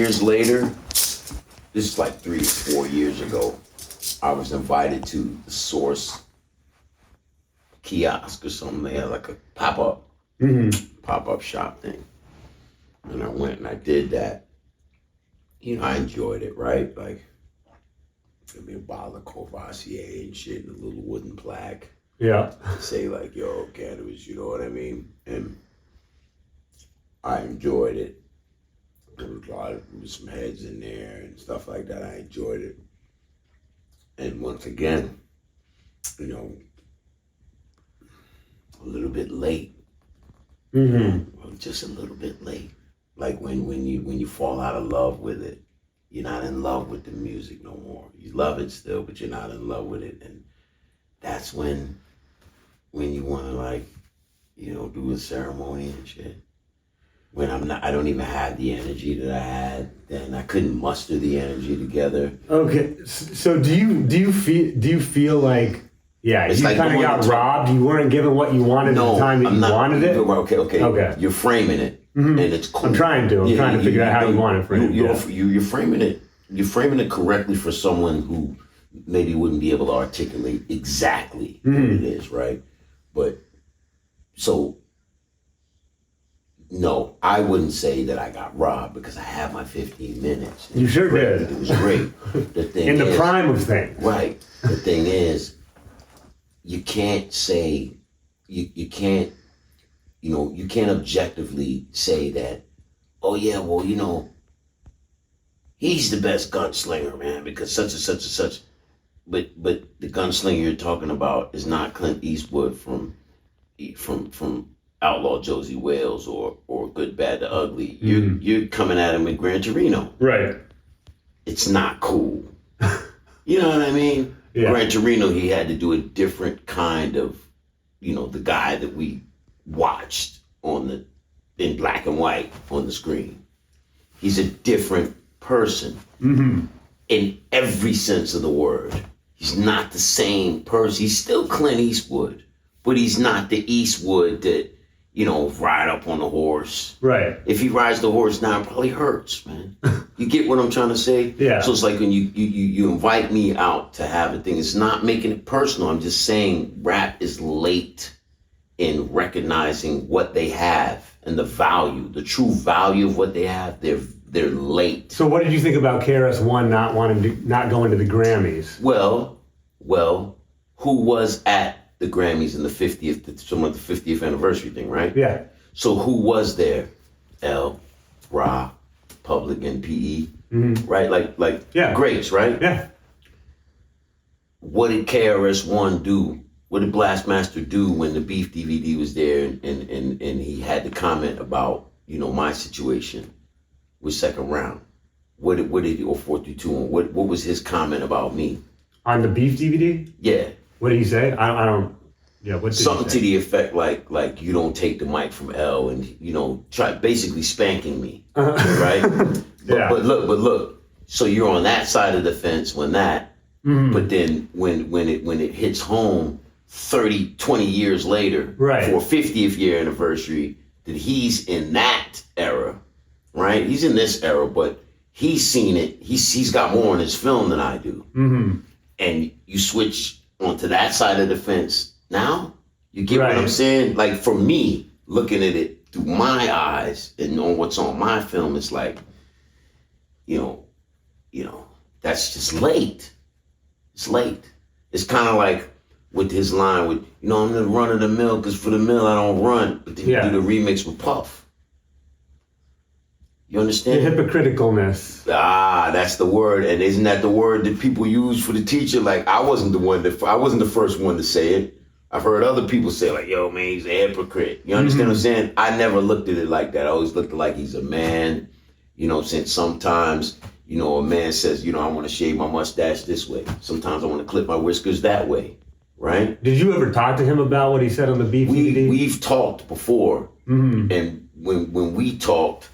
years later, this is like 3 or 4 years ago, I was invited to the Source kiosk or something. They had like a pop-up shop thing. And I went and I did that. You know, I enjoyed it, right? Like, there'd be a bottle of Courvoisier and shit and a little wooden plaque. Yeah. Say like, yo, Canibus, you know what I mean? And I enjoyed it. There was some heads in there and stuff like that. I enjoyed it. And once again, you know, a little bit late. Just a little bit late. Like when you fall out of love with it, you're not in love with the music no more. You love it still, but you're not in love with it. And that's when you want to, like, you know, do a ceremony and shit. When I don't even have the energy that I had then. I couldn't muster the energy together. Okay, so do you feel like, yeah, it's you like kind of got robbed? You weren't given what you wanted at the time that you wanted it? Okay. You're framing it, and it's cool. I'm trying to figure out how you want it framed. You're framing it. You're framing it correctly for someone who maybe wouldn't be able to articulate exactly what it is, right? But so. No, I wouldn't say that I got robbed because I had my 15 minutes. You sure did. It was great. The thing in the prime of things. Right. The thing is, you can't say, you can't objectively say that, oh yeah, well, you know, he's the best gunslinger, man, because such and such and such. But the gunslinger you're talking about is not Clint Eastwood from Outlaw Josie Wales or Good, Bad, the Ugly. You're coming at him with Gran Torino. Right. It's not cool. You know what I mean? Yeah. Gran Torino, he had to do a different kind of, you know, the guy that we watched in black and white on the screen. He's a different person in every sense of the word. He's not the same person. He's still Clint Eastwood, but he's not the Eastwood that, you know, ride up on the horse. Right. If he rides the horse now, it probably hurts, man. You get what I'm trying to say? Yeah. So it's like when you invite me out to have a thing, it's not making it personal. I'm just saying rap is late in recognizing what they have and the value, the true value of what they have. They're late. So what did you think about KRS-One not going to the Grammys? Well, who was at the Grammys in the 50th anniversary thing, right? Yeah. So who was there? L, Ra, Public, and PE, right? Like yeah. Greats, right? Yeah. What did KRS-One do? What did Blastmaster do when the Beef DVD was there and he had to comment about, you know, my situation with Second Round? What did he, or 432, what was his comment about me? On the Beef DVD? Yeah. What did he say? I don't. Yeah. What? Something to the effect like you don't take the mic from L, and you know, basically spanking me, right? Yeah. But look. So you're on that side of the fence when that, but then when it hits home, 20 years later, right, for a 50th year anniversary, that he's in that era, right? He's in this era, but he's seen it. He's got more on his film than I do, and you switch onto that side of the fence. Now, you get what I'm saying? Like, for me, looking at it through my eyes and knowing what's on my film, it's like, you know, that's just late. It's late. It's kind of like with his line with, you know, I'm the run of the mill, because for the mill I don't run, but then you do the remix with Puff. You understand? The hypocriticalness. That's the word. And isn't that the word that people use for the teacher? Like, I wasn't the first one to say it. I've heard other people say, like, yo, man, he's a hypocrite. You understand what I'm saying? I never looked at it like that. I always looked at it like he's a man. You know, since sometimes, you know, a man says, you know, I want to shave my mustache this way. Sometimes I want to clip my whiskers that way, right? Did you ever talk to him about what he said on the Beef DVD? We've talked before. And when we talked,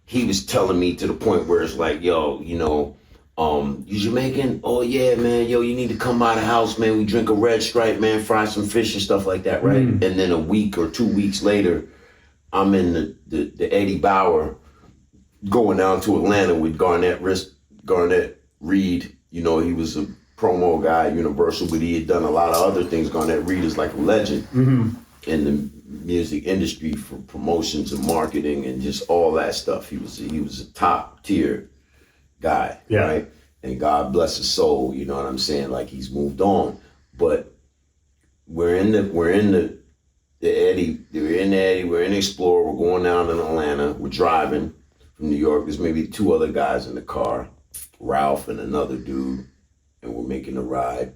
he was telling me to the point where it's like, yo, you know, you Jamaican? Oh yeah, man. Yo, you need to come by the house, man. We drink a Red Stripe, man. Fry some fish and stuff like that, right? And then a week or 2 weeks later, I'm in the Eddie Bauer going down to Atlanta with Garnett Reed. You know, he was a promo guy at Universal, but he had done a lot of other things. Garnett Reed is like a legend in the music industry for promotions and marketing and just all that stuff. He was a top tier guy, right? And God bless his soul. You know what I'm saying? Like, he's moved on, but we're in the Eddie, we're in the Explorer, we're going down to Atlanta, we're driving from New York, there's maybe 2 other guys in the car, Ralph and another dude, and we're making a ride,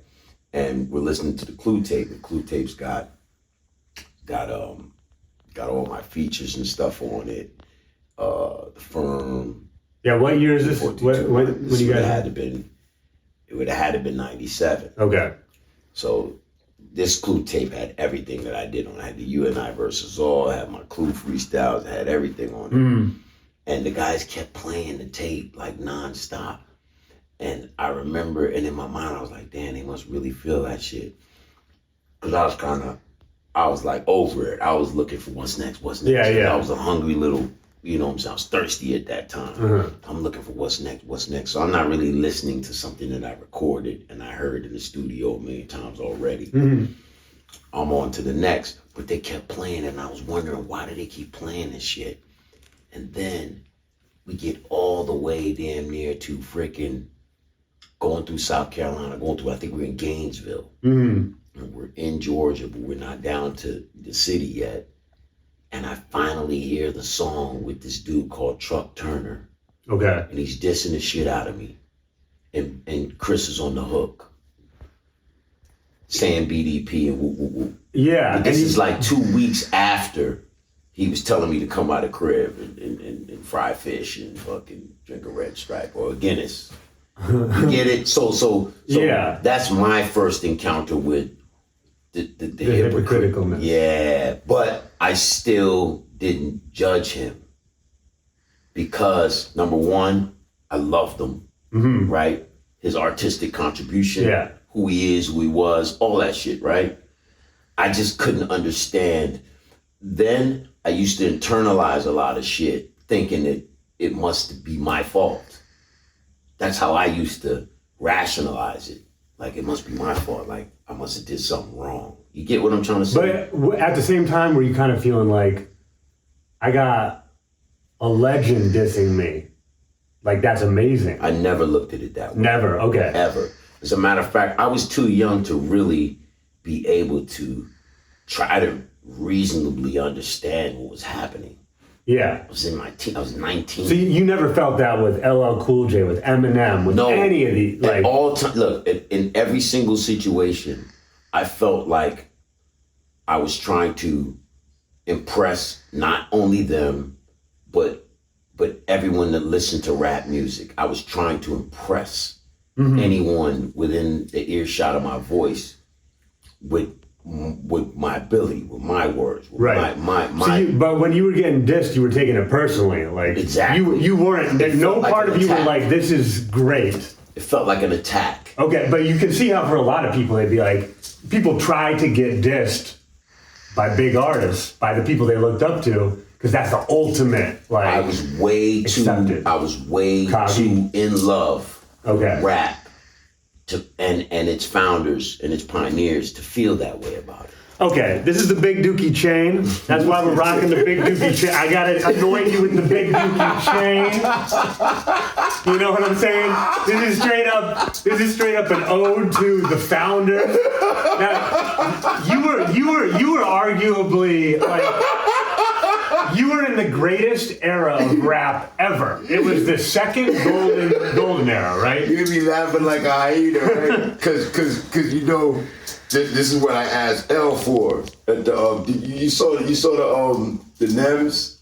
and we're listening to the Clue tape. The Clue tape's got all my features and stuff on it, the Firm. Yeah, what year is this? When you guys? It would have had to been 97. Okay. So this Clue tape had everything that I did on it. I had the You and I versus All, I had my Clue freestyles, I had everything on it. And the guys kept playing the tape like nonstop. And I remember, and in my mind, I was like, damn, they must really feel that shit. Cause I was like over it. I was looking for what's next. Yeah. I was a hungry little, you know what I'm saying? I was thirsty at that time. I'm looking for what's next. So I'm not really listening to something that I recorded and I heard in the studio a million times already. I'm on to the next, but they kept playing and I was wondering, why do they keep playing this shit? And then we get all the way damn near to freaking going through South Carolina, I think we're in Gainesville. And we're in Georgia, but we're not down to the city yet. And I finally hear the song with this dude called Truck Turner. Okay. And he's dissing the shit out of me. And Chris is on the hook, saying BDP and woo, woo, woo. Yeah. But this is like 2 weeks after he was telling me to come out of crib and fry fish and fucking drink a Red Stripe or a Guinness. You get it? So yeah. That's my first encounter with the hypocriticalness. Yeah, but I still didn't judge him because, number one, I loved him, right? His artistic contribution, who he is, who he was, all that shit, right? I just couldn't understand. Then I used to internalize a lot of shit, thinking that it must be my fault. That's how I used to rationalize it. Like, it must be my fault. Like, I must have did something wrong. You get what I'm trying to say? But at the same time, were you kind of feeling like, I got a legend dissing me? Like, that's amazing. I never looked at it that way. Never, okay. Ever. As a matter of fact, I was too young to really be able to try to reasonably understand what was happening. Yeah. I was in my I was 19. So you never felt that with LL Cool J, with Eminem, with any of these? Like, all time. Look, in every single situation, I felt like I was trying to impress not only them, but everyone that listened to rap music. I was trying to impress anyone within the earshot of my voice with my ability, with my words, with my. But when you were getting dissed, you were taking it personally. Like, exactly. You weren't. No part of you were like, "This is great." It felt like an attack. Okay, but you can see how for a lot of people, they'd be like, people try to get dissed by big artists, by the people they looked up to, because that's the ultimate. Like, I was way too in love with rap. And its founders and its pioneers to feel that way about it. Okay, this is the Big Dookie Chain. That's why we're rocking the Big Dookie Chain. I gotta anoint you with the Big Dookie Chain. You know what I'm saying? This is straight up an ode to the founder. Now, you were arguably like, you were in the greatest era of rap ever. It was the second golden era, right? You'd be laughing like a hyena, right? Because you know, this is what I asked L for. At the you saw the NEMS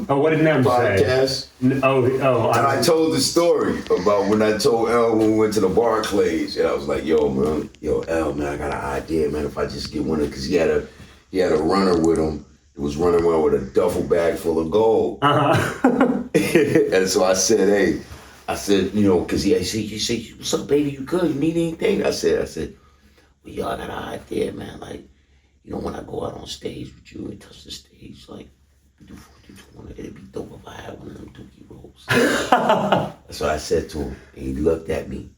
what did NEMS podcast. Say? And I told the story about when I told L when we went to the Barclays, and I was like, yo L, man, I got an idea, man. If I just get one of, because he had a runner with him. It was running around with a duffel bag full of gold. And so I said, you know, because he said, what's up, baby? You good? You need anything? I said, well, y'all got an idea, man. Like, you know, when I go out on stage with you and touch the stage, like, do 4200. It'd be dope if I had one of them Dookie rolls. That's what I said to him. And he looked at me.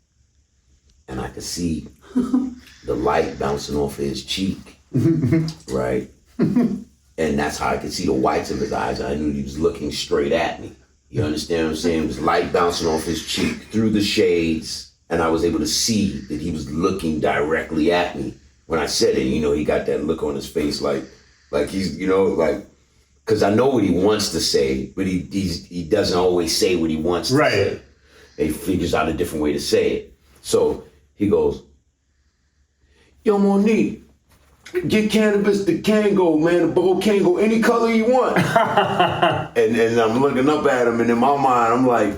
And I could see the light bouncing off of his cheek. Right? And that's how I could see the whites of his eyes. I knew he was looking straight at me. You understand what I'm saying? It was light bouncing off his cheek through the shades. And I was able to see that he was looking directly at me. When I said it, he got that look on his face like he's, because I know what he wants to say, but he doesn't always say what he wants to say. He figures out a different way to say it. So he goes, yo, Monique, get Canibus the Kango, man. The bowl Kango, any color you want. and I'm looking up at him, and in my mind, I'm like,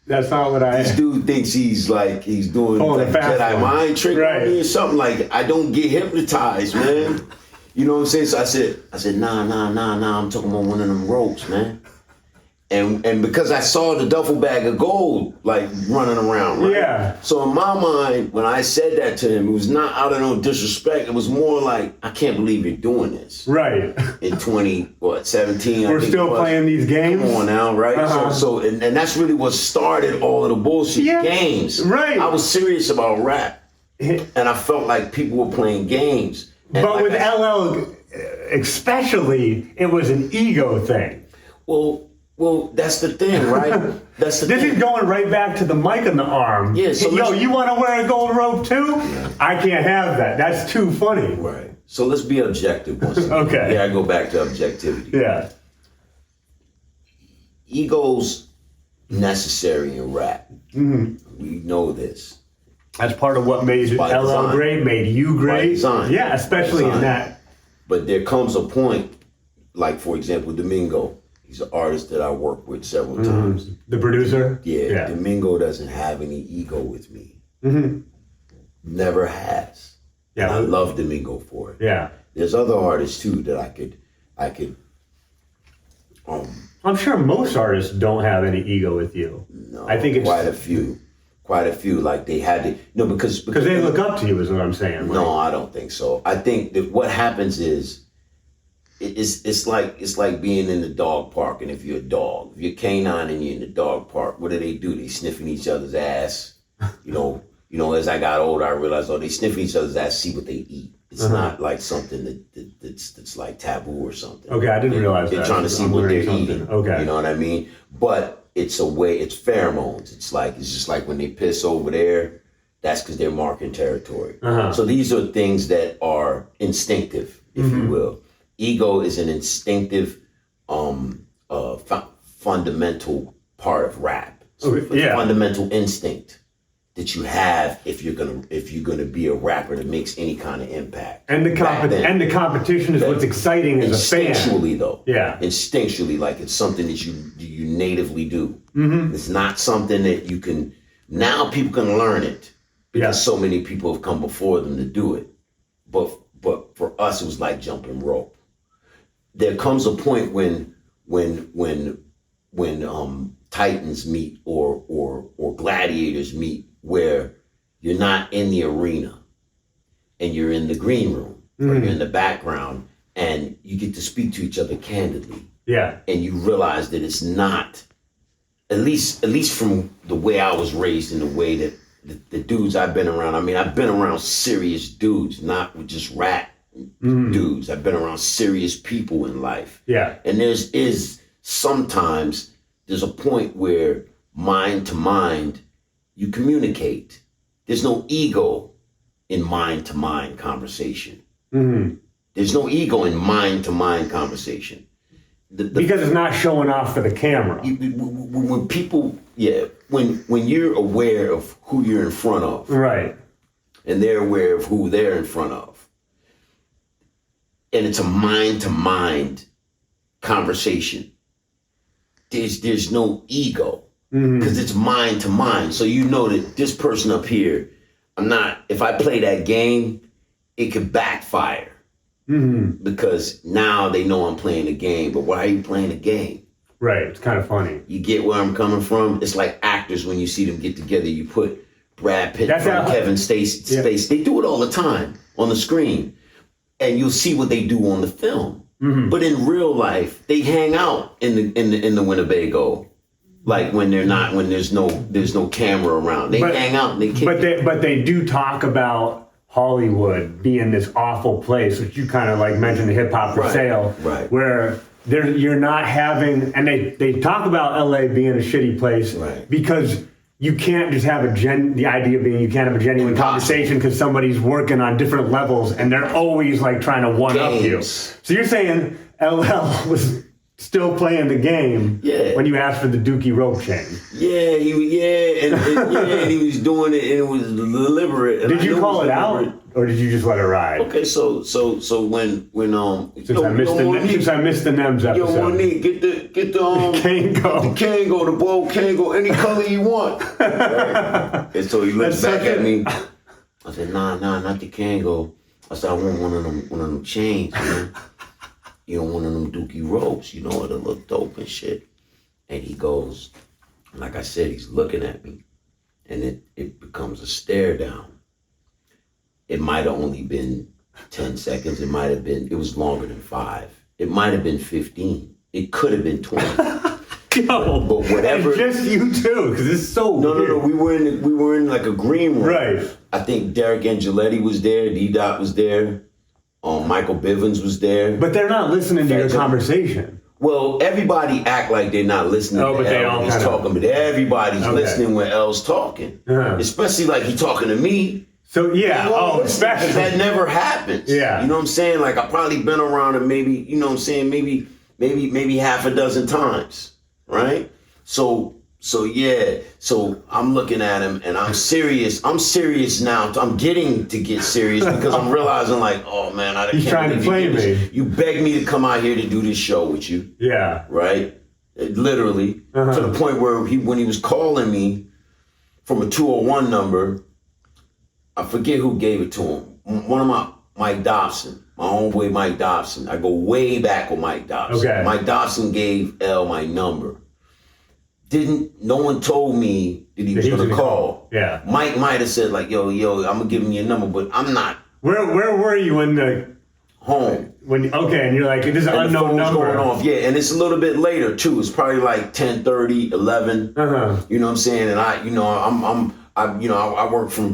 that's not what this dude thinks he's doing like Jedi mind trick on me or something. Like, I don't get hypnotized, man. You know what I'm saying? So I said, nah, I'm talking about one of them ropes, man. And because I saw the duffel bag of gold like running around, right? Yeah. So in my mind, when I said that to him, it was not out of no disrespect. It was more like, I can't believe you're doing this. Right. In 17. We're still playing these games. Come on now, right? Uh-huh. And that's really what started all of the bullshit games. Right. I was serious about rap, and I felt like people were playing games. And but with LL, especially, it was an ego thing. Well, that's the thing, right? This is going right back to the mic on the arm. Yeah. So you want to wear a gold rope too? Yeah. I can't have that. That's too funny. Right. So let's be objective once again. Okay. Yeah, I go back to objectivity. Yeah. Ego's necessary in rap. Mm-hmm. We know this. That's part of what made LL great, made you great. Yeah, especially in that. But there comes a point, like for example, Domingo. He's an artist that I worked with several times. The producer? Yeah, Domingo doesn't have any ego with me. Mm-hmm. Never has. Yeah, and I love Domingo for it. Yeah. There's other artists too that I could. I'm sure most artists don't have any ego with you. No, I think it's quite a few. Like they had to, because they look up to you is what I'm saying. No, I don't think so. I think that what happens is, it's like being in the dog park, and if you're a dog, if you're canine and you're in the dog park, what do? They sniffing each other's ass. As I got older, I realized, they sniffing each other's ass, see what they eat. It's not like something that's like taboo or something. Okay, I didn't realize that. They're trying to see what they're eating. Okay. You know what I mean? But it's pheromones. It's just like when they piss over there, that's because they're marking territory. Uh-huh. So these are things that are instinctive, if you will. Ego is an instinctive, fundamental part of rap. So it's a fundamental instinct that you have if you're gonna be a rapper that makes any kind of impact. And the competition is what's exciting as a fan. Instinctually, though. Yeah. Instinctually, like it's something that you natively do. Mm-hmm. It's not something that you can. Now people can learn it because so many people have come before them to do it. But for us, it was like jumping rope. There comes a point when titans meet or gladiators meet where you're not in the arena and you're in the green room or you're in the background and you get to speak to each other candidly. Yeah. And you realize that it's not, at least from the way I was raised and the way that the dudes I've been around. I mean, I've been around serious dudes, not just rap dudes. I've been around serious people in life. Yeah. And sometimes there's a point where mind to mind, you communicate. There's no ego in mind to mind conversation. Mm-hmm. There's no ego in mind to mind conversation. Because it's not showing off for the camera. When people, when you're aware of who you're in front of. Right. And they're aware of who they're in front of. And it's a mind to mind conversation. There's no ego. Because it's mind to mind. So you know that this person up here, if I play that game, it could backfire. Mm-hmm. Because now they know I'm playing a game. But why are you playing a game? Right, it's kind of funny. You get where I'm coming from? It's like actors when you see them get together, you put Brad Pitt and Kevin Spacey. They do it all the time on the screen. And you'll see what they do on the film. But in real life, they hang out in the Winnebago. Like when there's no camera around, they hang out and they kick. But they do talk about Hollywood being this awful place, which you kind of like mentioned, the hip hop for sale, where you're not having, and they talk about LA being a shitty place because you can't just have the idea being you can't have a genuine conversation because somebody's working on different levels and they're always like trying to one up you. So you're saying LL was still playing the game when you asked for the Dookie rope chain. And he was doing it and it was deliberate. Did you call it out or did you just let it ride? Okay, so when since I missed the NEMS episode. Yo, Monique, get the Kango. The Kango, the bold Kango, any color you want. Right? And so he looks back at me. I said, nah, not the Kango. I said, I want one of them chains, man. You know, one of them Dookie ropes, you know, it'll look dope and shit. And he goes, like I said, he's looking at me. And it becomes a stare down. It might have only been 10 seconds. It was longer than 5. It might have been 15. It could have been 20. Yo, but whatever. Just you too, because it's so weird. No. We were in like a green room. Right. I think Derek Angeletti was there. D-Dot was there. Michael Bivens was there. But they're not listening to your conversation. Well, everybody act like they're not listening to L when he's talking, but everybody's listening when L's talking. Especially like he talking to me. So especially. That never happens. Yeah. You know what I'm saying? Like I've probably been around him maybe, you know what I'm saying, maybe half a dozen times. Right? So I'm looking at him and I'm serious. I'm serious now. I'm getting to get serious because I'm realizing like, oh man, He's trying to play me. You begged me to come out here to do this show with you. Yeah. Right? Literally. To the point where when he was calling me from a 201 number, I forget who gave it to him. One of Mike Dobson, my homeboy Mike Dobson. I go way back with Mike Dobson. Okay. Mike Dobson gave L my number. No one told me that he was gonna call. Yeah. Mike might have said like, yo, I'm gonna give him your number, but I'm not. Where were you in the home? And you're like, this is an unknown number. Going off, and it's a little bit later too. It's probably like 10:30, 11. You know what I'm saying? And I work from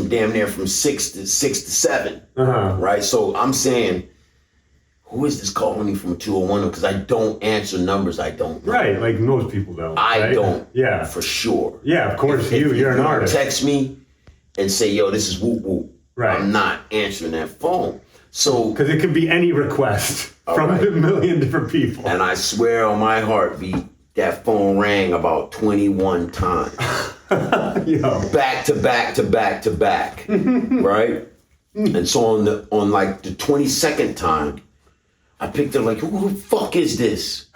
damn near from 6 to 7. Right? So I'm saying, who is this calling me from a 201? Because I don't answer numbers I don't know. Right, like most people don't. I don't. Yeah. For sure. Yeah, of course you're an artist. Text me and say, yo, this is whoop whoop. Right. I'm not answering that phone. So because it could be any request from a million different people. And I swear on my heartbeat, that phone rang about 21 times. Yo. Back to back to back to back. Right? And so on like the 22nd time, I picked up like, who the fuck is this?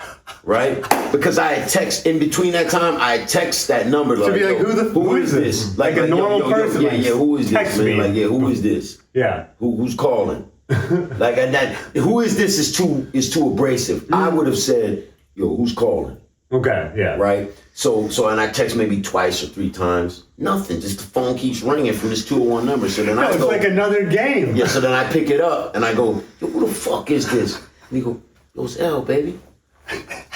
Right? Because I had text in between that time, I had text that number. To be like, who is this? Like a normal person. Yeah, who is this, man? Me. Like, who is this? Yeah. Who's calling? Like that. Who is this is too abrasive. I would have said, yo, who's calling? Okay, yeah. Right? So and I text maybe twice or 3 times. Nothing. Just the phone keeps ringing from this 201 number. So then it's like another game. Yeah, so then I pick it up and I go, yo, who the fuck is this? And he go, yo, it's L, baby.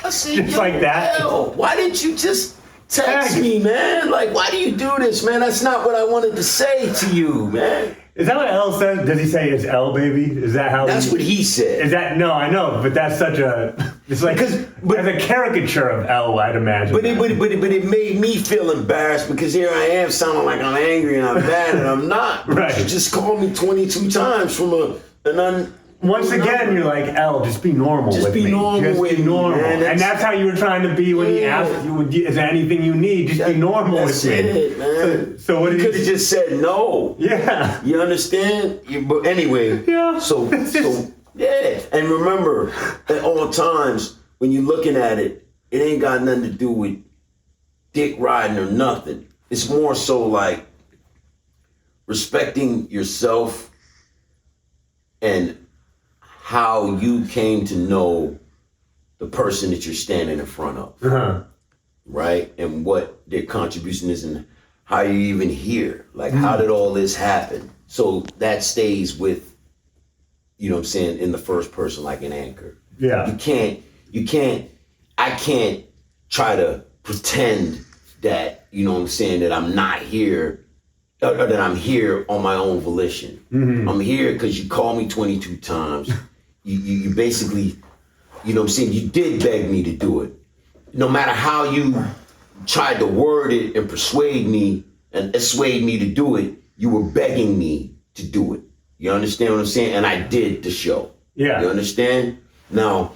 I said, just like that? L, why didn't you just text me, man? Like, why do you do this, man? That's not what I wanted to say to you, man. Is that what L said? Does he say it's L, baby? Is that how? That's what he said. Is that no? I know, but that's such a. It's like as a caricature of L, I'd imagine. But it made me feel embarrassed because here I am sounding like I'm angry and I'm mad and I'm not. Right. You just called me 22 times from Once again, you're like, L, just be normal with me. Just be normal with me, man. And that's how you were trying to be when he asked you, is there anything you need? Just be normal with me. That's it, man. So what did you could have just said no. Yeah. You understand? But anyway. Yeah. So yeah. And remember, at all times, when you're looking at it, it ain't got nothing to do with dick riding or nothing. It's more so like respecting yourself and how you came to know the person that you're standing in front of, right? And what their contribution is and how you even here. Like, how did all this happen? So that stays with, you know what I'm saying, in the first person like an anchor. Yeah. I can't try to pretend that, you know what I'm saying, that I'm not here, or that I'm here on my own volition. Mm-hmm. I'm here because you called me 22 times. You basically, you know what I'm saying, you did beg me to do it. No matter how you tried to word it and persuade me and assuade me to do it, you were begging me to do it. You understand what I'm saying? And I did the show. Yeah. You understand? Now,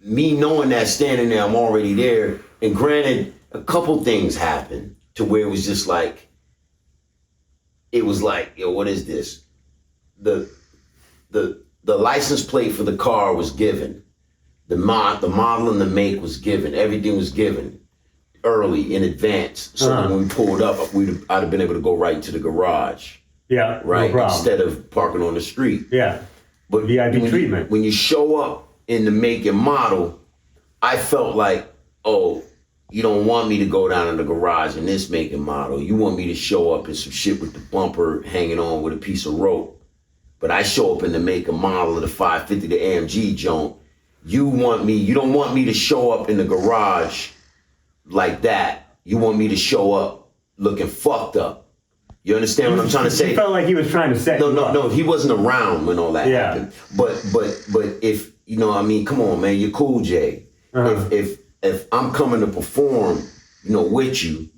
me knowing that, standing there, I'm already there. And granted, a couple things happened to where it was just like, yo, what is this? The license plate for the car was given. The model and the make was given. Everything was given early in advance. So that when we pulled up, I'd have been able to go right into the garage. Yeah, right. No problem. Instead of parking on the street. Yeah. But VIP treatment. When you show up in the make and model, I felt like, oh, you don't want me to go down in the garage in this make and model. You want me to show up in some shit with the bumper hanging on with a piece of rope. But I show up in the make and model of the 550, the AMG joint. You don't want me to show up in the garage like that. You want me to show up looking fucked up. You understand what I'm trying to say? He felt like he was trying to set you up. No, he wasn't around when all that happened. But if, you know, I mean, come on, man, you're Cool J. Uh-huh. If I'm coming to perform, you know, with you,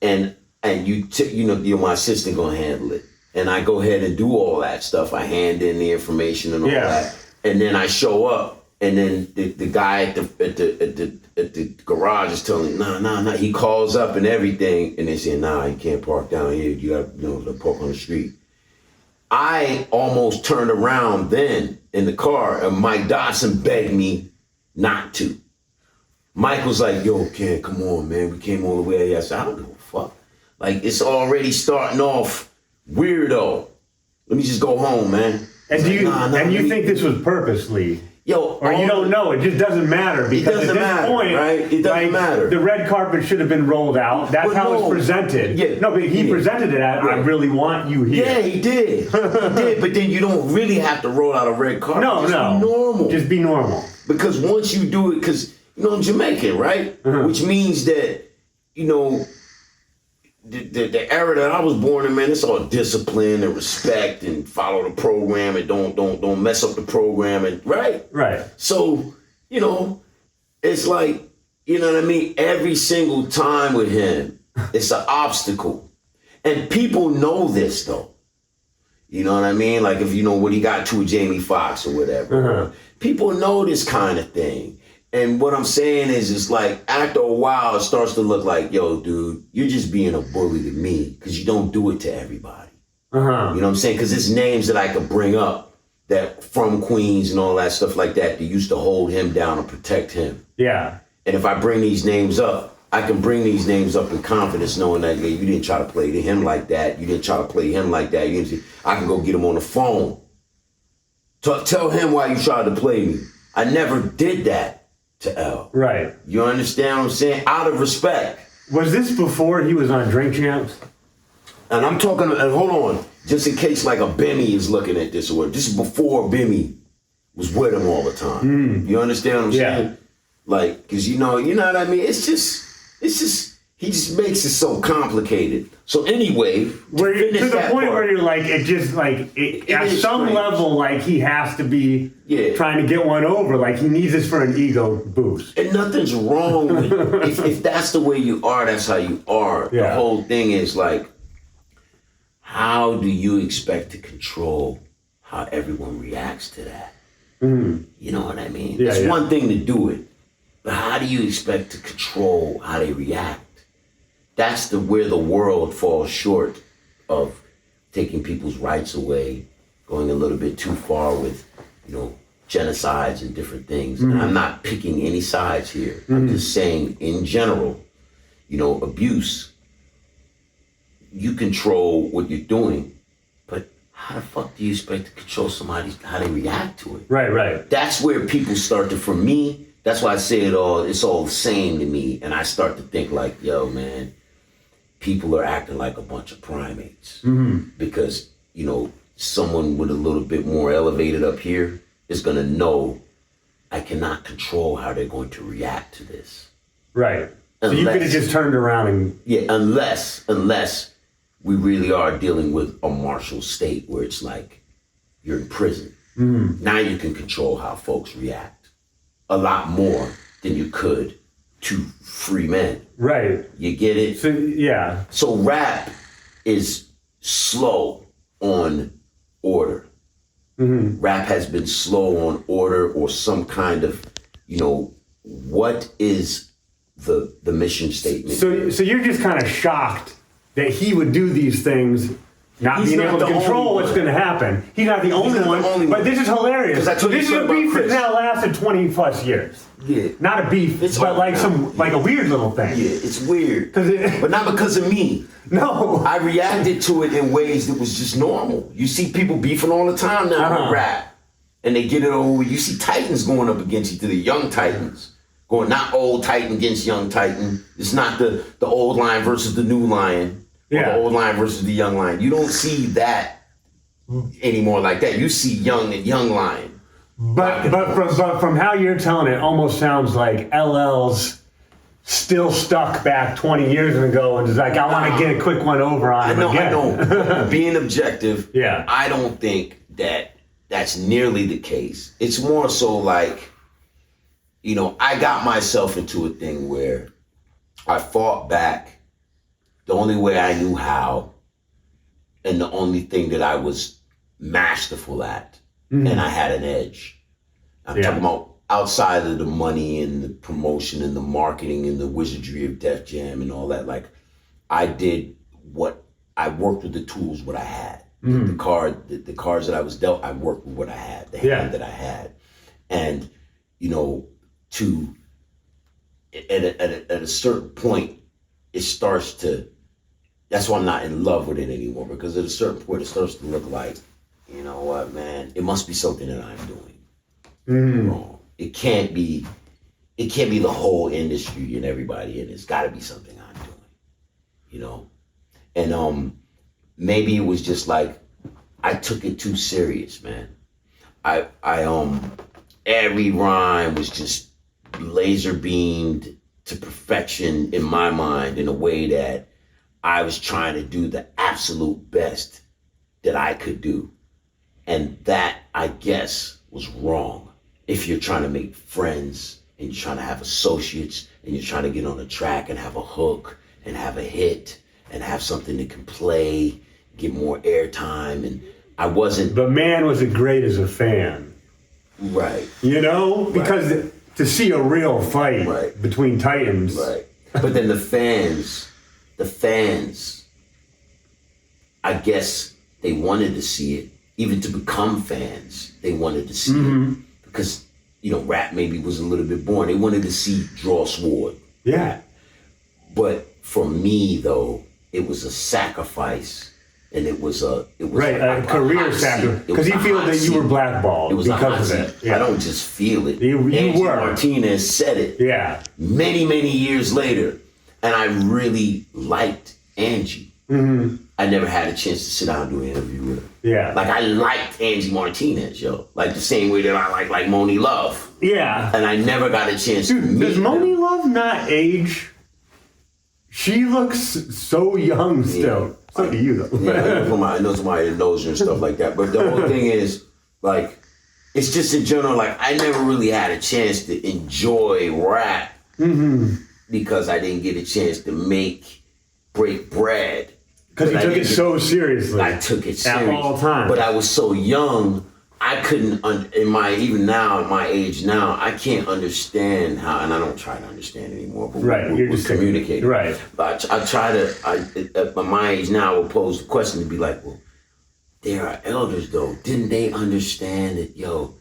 and you're my assistant gonna handle it, and I go ahead and do all that stuff. I hand in the information and all that, and then I show up, and then the guy at the garage is telling me, nah. He calls up and everything, and they say, nah, you can't park down here. You got to park on the street. I almost turned around then in the car, and Mike Dodson begged me not to. Mike was like, yo, Ken, come on, man. We came all the way here. I said, I don't give a fuck. Like, it's already starting off weirdo. Let me just go home, man. And you think this was purposely? Yo, or you don't know, it just doesn't matter because at this point, right? It doesn't matter. The red carpet should have been rolled out. That's how it's presented. Yeah. No, but he presented it as, I really want you here. Yeah, he did. He did, but then you don't really have to roll out a red carpet. No. Be normal. Just be normal. Because once you do it, because, you know, I'm Jamaican, right? Uh-huh. Which means that, you know, the era that I was born in, man, it's all discipline and respect and follow the program and don't mess up the program and right. So, you know, it's like, you know what I mean? Every single time with him, it's an obstacle. And people know this though. You know what I mean? Like if you know what he got to with Jamie Foxx or whatever. Uh-huh. People know this kind of thing. And what I'm saying is, it's like, after a while, it starts to look like, yo, dude, you're just being a bully to me because you don't do it to everybody. Uh-huh. You know what I'm saying? Because it's names that I could bring up that from Queens and all that stuff like that used to hold him down and protect him. Yeah. And if I bring these names up, I can bring these names up in confidence, knowing that you didn't try to play to him like that. You didn't try to play him like that. I can go get him on the phone. Tell him why you tried to play me. I never did that to L. Right. You understand what I'm saying? Out of respect. Was this before he was on Drink Champs? And I'm talking, and hold on, just in case like a Bimmy is looking at this or whatever. This is before Bimmy was with him all the time. You understand what I'm saying? Like, because you know what I mean? It's just, he just makes it so complicated. So anyway, to the point where you're like, it just like, at some level, like he has to be trying to get one over. Like he needs this for an ego boost. And nothing's wrong with it. If that's the way you are, that's how you are. Yeah. The whole thing is like, how do you expect to control how everyone reacts to that? Mm-hmm. You know what I mean? Yeah, it's one thing to do it, but how do you expect to control how they react? That's where the world falls short of taking people's rights away, going a little bit too far with, you know, genocides and different things. Mm-hmm. And I'm not picking any sides here. Mm-hmm. I'm just saying, in general, you know, abuse, you control what you're doing, but how the fuck do you expect to control somebody, how they react to it? Right. That's where people start to, for me, that's why I say it's all the same to me. And I start to think like, yo, man, people are acting like a bunch of primates because, you know, someone with a little bit more elevated up here is gonna know I cannot control how they're going to react to this. Right. So you could have just turned around and... Yeah, unless we really are dealing with a martial state where it's like you're in prison. Mm. Now you can control how folks react a lot more than you could to free men. Right. You get it? So, yeah. So rap is slow on order. Mm-hmm. Rap has been slow on order or some kind of, what is the mission statement? So you're just kind of shocked that he would do these things, not being able to control what's going to happen. He's not the only one, but this is hilarious. So this is a beef that now lasted 20 plus years. Yeah. Not a beef, but like a weird little thing. Yeah, it's weird. But not because of me. No. I reacted to it in ways that was just normal. You see people beefing all the time now with rap. And they get it over. You see Titans going up against each other, young Titans. Going, not old Titan against young Titan. It's not the old lion versus the new lion. Or the old lion versus the young lion. You don't see that anymore like that. You see young and young lion. But from how you're telling it, almost sounds like LL's still stuck back 20 years ago and is like, I want to get a quick one over on him again. I know. Being objective, yeah. I don't think that's nearly the case. It's more so like, I got myself into a thing where I fought back the only way I knew how and the only thing that I was masterful at. Mm-hmm. And I had an edge. I'm talking about outside of the money and the promotion and the marketing and the wizardry of Def Jam and all that. Like, I worked with the tools what I had. Mm-hmm. The cards that I was dealt, I worked with what I had, the hand that I had. And, at a certain point, it starts to, that's why I'm not in love with it anymore, because at a certain point, it starts to look like, you know what, man? It must be something that I'm doing wrong. It can't be the whole industry and everybody in it. It's got to be something I'm doing, And maybe it was just like I took it too serious, man. I every rhyme was just laser beamed to perfection in my mind in a way that I was trying to do the absolute best that I could do. And that, I guess, was wrong. If you're trying to make friends and you're trying to have associates and you're trying to get on a track and have a hook and have a hit and have something that can play, get more airtime, and I wasn't... But man, was it great as a fan. Right. Because to see a real fight between Titans... Right. But then the fans, I guess they wanted to see it. Even to become fans, they wanted to see it. Because, rap maybe was a little bit boring. They wanted to see draw sword. Yeah. But for me, though, it was a sacrifice. And it was a career sacrifice. Because you feel that you were blackballed because of it. Yeah. I don't just feel it. You were. Martinez said it. Yeah. Many, many years later. And I really liked Angie. Mm-hmm. I never had a chance to sit down and do an interview with her. Yeah. Like, I liked Angie Martinez, yo. Like, the same way that I like Moni Love. Yeah. And I never got a chance to meet does Moni Love not age? She looks so young still. Yeah. So do you, though. Yeah, I know somebody that knows her and stuff like that. But the whole thing is, like, it's just in general, like, I never really had a chance to enjoy rap because I didn't get a chance to break bread. Because you took it so seriously. I took it seriously. At all times. But I was so young, I couldn't, even now, at my age now, I can't understand how, and I don't try to understand anymore, but we're just communicating. Right. But I try to, at my age now, I will pose the question to be like, well, there are elders though. Didn't they understand that,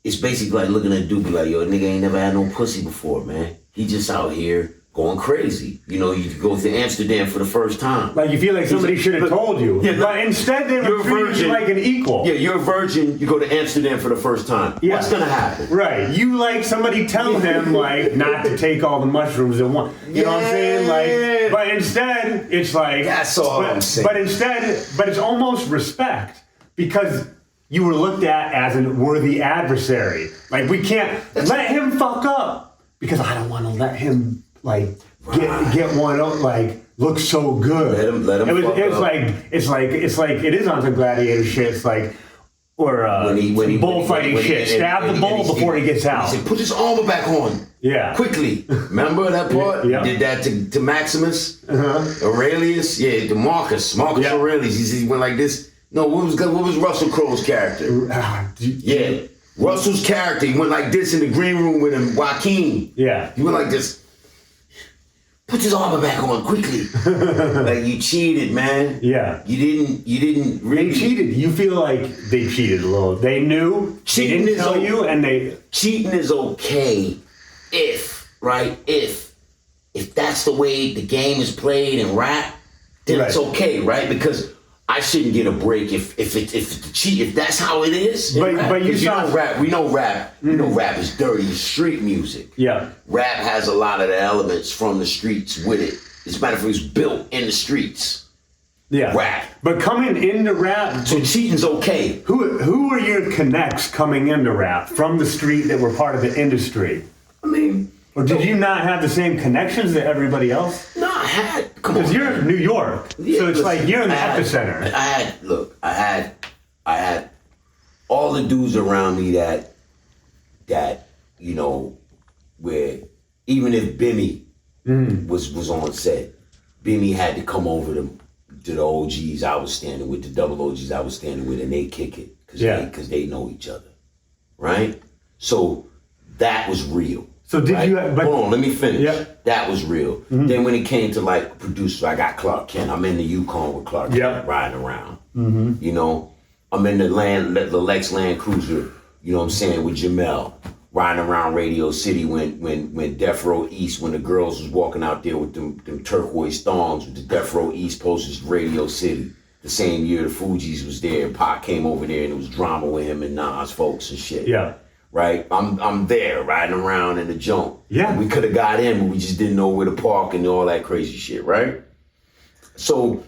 it's basically like looking at a dude be like, nigga ain't never had no pussy before, man. He just out here going crazy. You go to Amsterdam for the first time. Like you feel like somebody should have told you. Yeah, but instead they were treating you like an equal. Yeah, you're a virgin, you go to Amsterdam for the first time. Yeah. What's gonna happen? Right. You like somebody tell him like not to take all the mushrooms at once. You know what I'm saying? Like, but instead it's like that's all I'm saying. But it's almost respect. because you were looked at as a worthy adversary. Like, we can't let him fuck up because I don't want to let him like get one up, like look so good. Let him. It's like it is on some gladiator shit. It's like. Or bullfighting shit. Stab the bull before he gets out. He said, put his armor back on. Yeah. Quickly. Remember that part? Yeah. He did that to Maximus? Aurelius? Yeah, to Marcus Aurelius. He went like this. No, what was Russell Crowe's character? Yeah. Russell's character, he went like this in the green room with him, Joaquin. Yeah. He went like this. Put his armor back on quickly. Like, you cheated, man. Yeah. You didn't really. They cheated. You feel like they cheated a little. They knew. Cheating didn't tell you, and they. Cheating is okay if that's the way the game is played in rap, then it's okay, right? Because I shouldn't get a break if that's how it is. But you know rap. We know rap. You know rap is dirty street music. Yeah. Rap has a lot of the elements from the streets with it. As a matter of fact, it's built in the streets. Yeah. Rap. But coming into rap, so cheating's okay. Who were your connects coming into rap from the street that were part of the industry? I mean, or did you not have the same connections that everybody else? No, I had. Because you're in New York, so it's like you're in the epicenter. I had all the dudes around me that you know, where even if Bimmy was on set, Bimmy had to come over to the OGs I was standing with, the double OGs I was standing with, and they kick it because they know each other, right? So that was real. So did right? you? Hold on, let me finish. Yep. That was real. Then when it came to like producer, I got Clark Kent. I'm in the Yukon with Clark Kent riding around. You know, I'm in the Lex Land Cruiser. You know what I'm saying, with Jamel riding around Radio City when Death Row East, when the girls was walking out there with them turquoise thongs with the Death Row East posters, Radio City. The same year the Fugees was there, and Pac came over there, and it was drama with him and Nas folks and shit. Yeah. Right, I'm there riding around in the junk. Yeah, we could have got in, but we just didn't know where to park and all that crazy shit. Right, so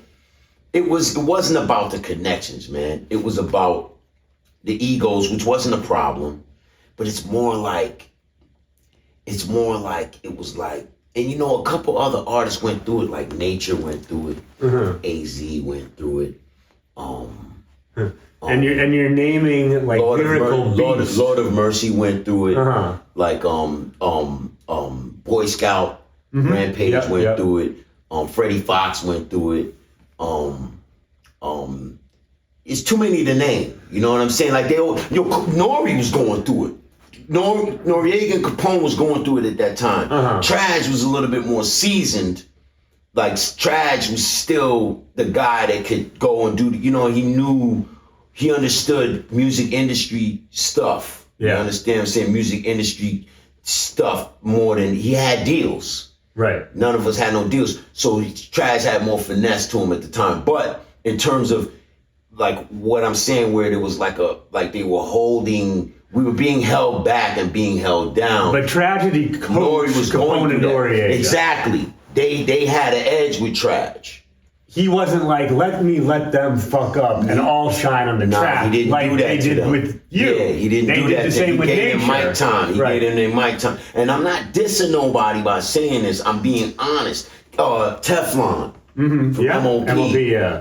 it wasn't about the connections, man. It was about the egos, which wasn't a problem, but it's more like it was like, and you know, a couple other artists went through it, like Nature went through it, AZ went through it. And you're naming like lyrical beats. Lord of Mercy went through it. Like Boy Scout Rampage went through it. Freddie Fox went through it. It's too many to name. You know what I'm saying? Like Nori was going through it. Noriega and Capone was going through it at that time. Traj was a little bit more seasoned. Like Traj was still the guy that could go and do. You know, he understood music industry stuff. Yeah. You understand what I'm saying? Music industry stuff more than he had deals. Right. None of us had no deals. So Traj had more finesse to him at the time. But in terms of like what I'm saying, where there was like they were we were being held back and being held down. But tragedy was going to Noriega. Exactly. They had an edge with Traj. He wasn't like, let them fuck up and all shine on the track. He didn't like do that they to did them. With you. Yeah, he didn't do that. He gave them mic time. He gave them their mic time. And I'm not dissing nobody by saying this. I'm being honest. Teflon from MOP.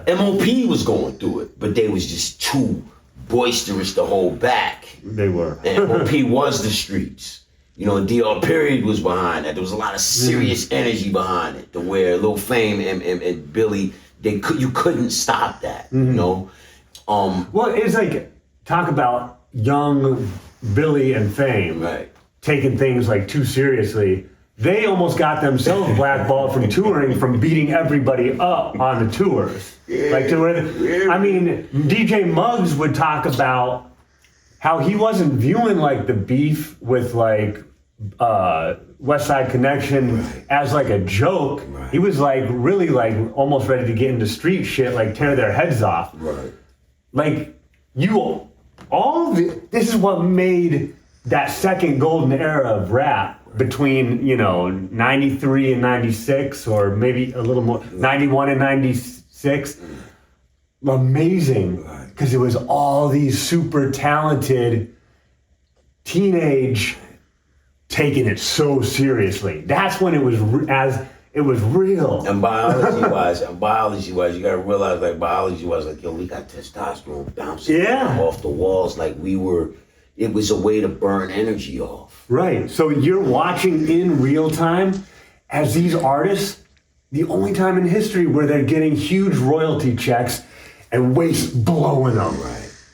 MOP was going through it, but they was just too boisterous to hold back. They were. And MOP was the streets. You know, DR Period was behind that. There was a lot of serious energy behind it, to where Lil Fame and Billy, you couldn't stop that. You know. Well, it's like, talk about young Billy and Fame taking things like too seriously. They almost got themselves blackballed from touring, from beating everybody up on the tours. I mean, DJ Muggs would talk about how he wasn't viewing like the beef with like West Side Connection as like a joke. He was like really like almost ready to get into street shit, like tear their heads off. Like this is what made that second golden era of rap between, you know, 93 and 96, or maybe a little more, 91 and 96. amazing because it was all these super talented teenage taking it so seriously. That's when it was it was real. And biology-wise, you gotta realize, like, biology-wise, like, yo, we got testosterone bouncing off the walls. Like, it was a way to burn energy off. Right. So you're watching in real time as these artists, the only time in history where they're getting huge royalty checks and waste blowing them.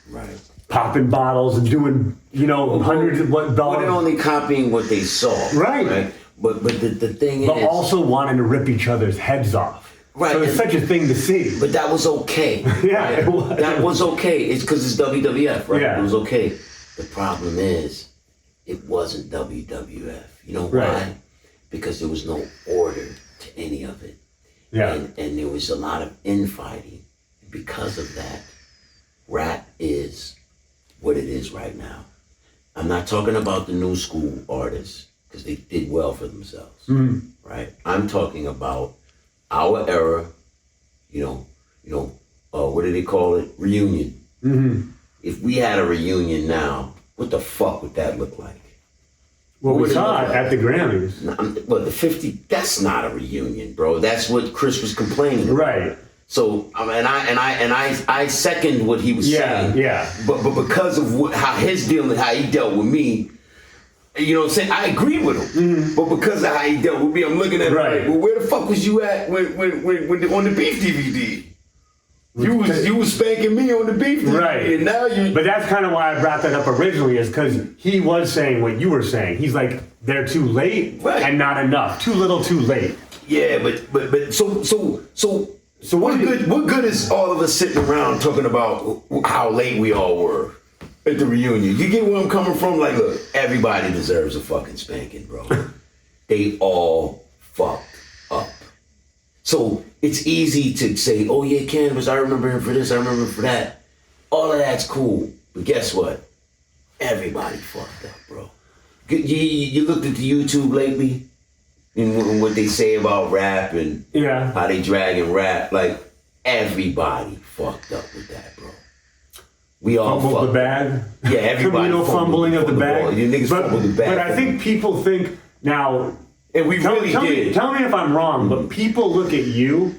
Right. Popping bottles and doing, hundreds of dollars. Well, they're only copying what they saw. Right. But the thing is... But also wanting to rip each other's heads off. Right. So it's such a thing to see. But that was okay. Yeah, right? It was. That was okay. It's because it's WWF, right? Yeah. It was okay. The problem is, it wasn't WWF. You know why? Right. Because there was no order to any of it. Yeah. And there was a lot of infighting. Because of that, rap is what it is right now. I'm not talking about the new school artists, because they did well for themselves, right? I'm talking about our era, what do they call it? Reunion. Mm-hmm. If we had a reunion now, what the fuck would that look like? Well, we saw it at the Grammys. Well, the 50, that's not a reunion, bro. That's what Chris was complaining about. Right. So, I second what he was saying. Yeah. But because of how he dealt with me, you know what I'm saying? I agree with him. Mm-hmm. But because of how he dealt with me, I'm looking at him like, well, where the fuck was you at when on the Beef DVD? You was spanking me on the Beef DVD. Right. And now you... But that's kind of why I brought that up originally, is because he was saying what you were saying. He's like, they're too late and not enough. Too little, too late. Yeah, but so what good is all of us sitting around talking about how late we all were at the reunion? You get where I'm coming from? Like, look, everybody deserves a fucking spanking, bro. They all fucked up. So it's easy to say, oh yeah, Canibus, I remember him for this, I remember him for that. All of that's cool. But guess what? Everybody fucked up, bro. You looked at the YouTube lately? And what they say about rap and how they drag and rap, like, everybody fucked up with that, bro. We all fumbled the bag. Yeah, everybody fumbling of the bag. You niggas fumbled the bag. But I think people think now. And we really did. Tell me if I'm wrong, but people look at you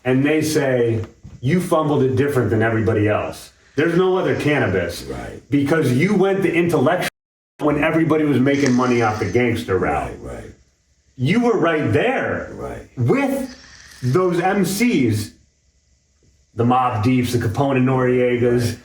and they say you fumbled it different than everybody else. There's no other Canabis, right? Because you went the intellectual when everybody was making money off the gangster route. Right. You were right there with those MCs, the Mobb Deeps, the Capone and Noriegas,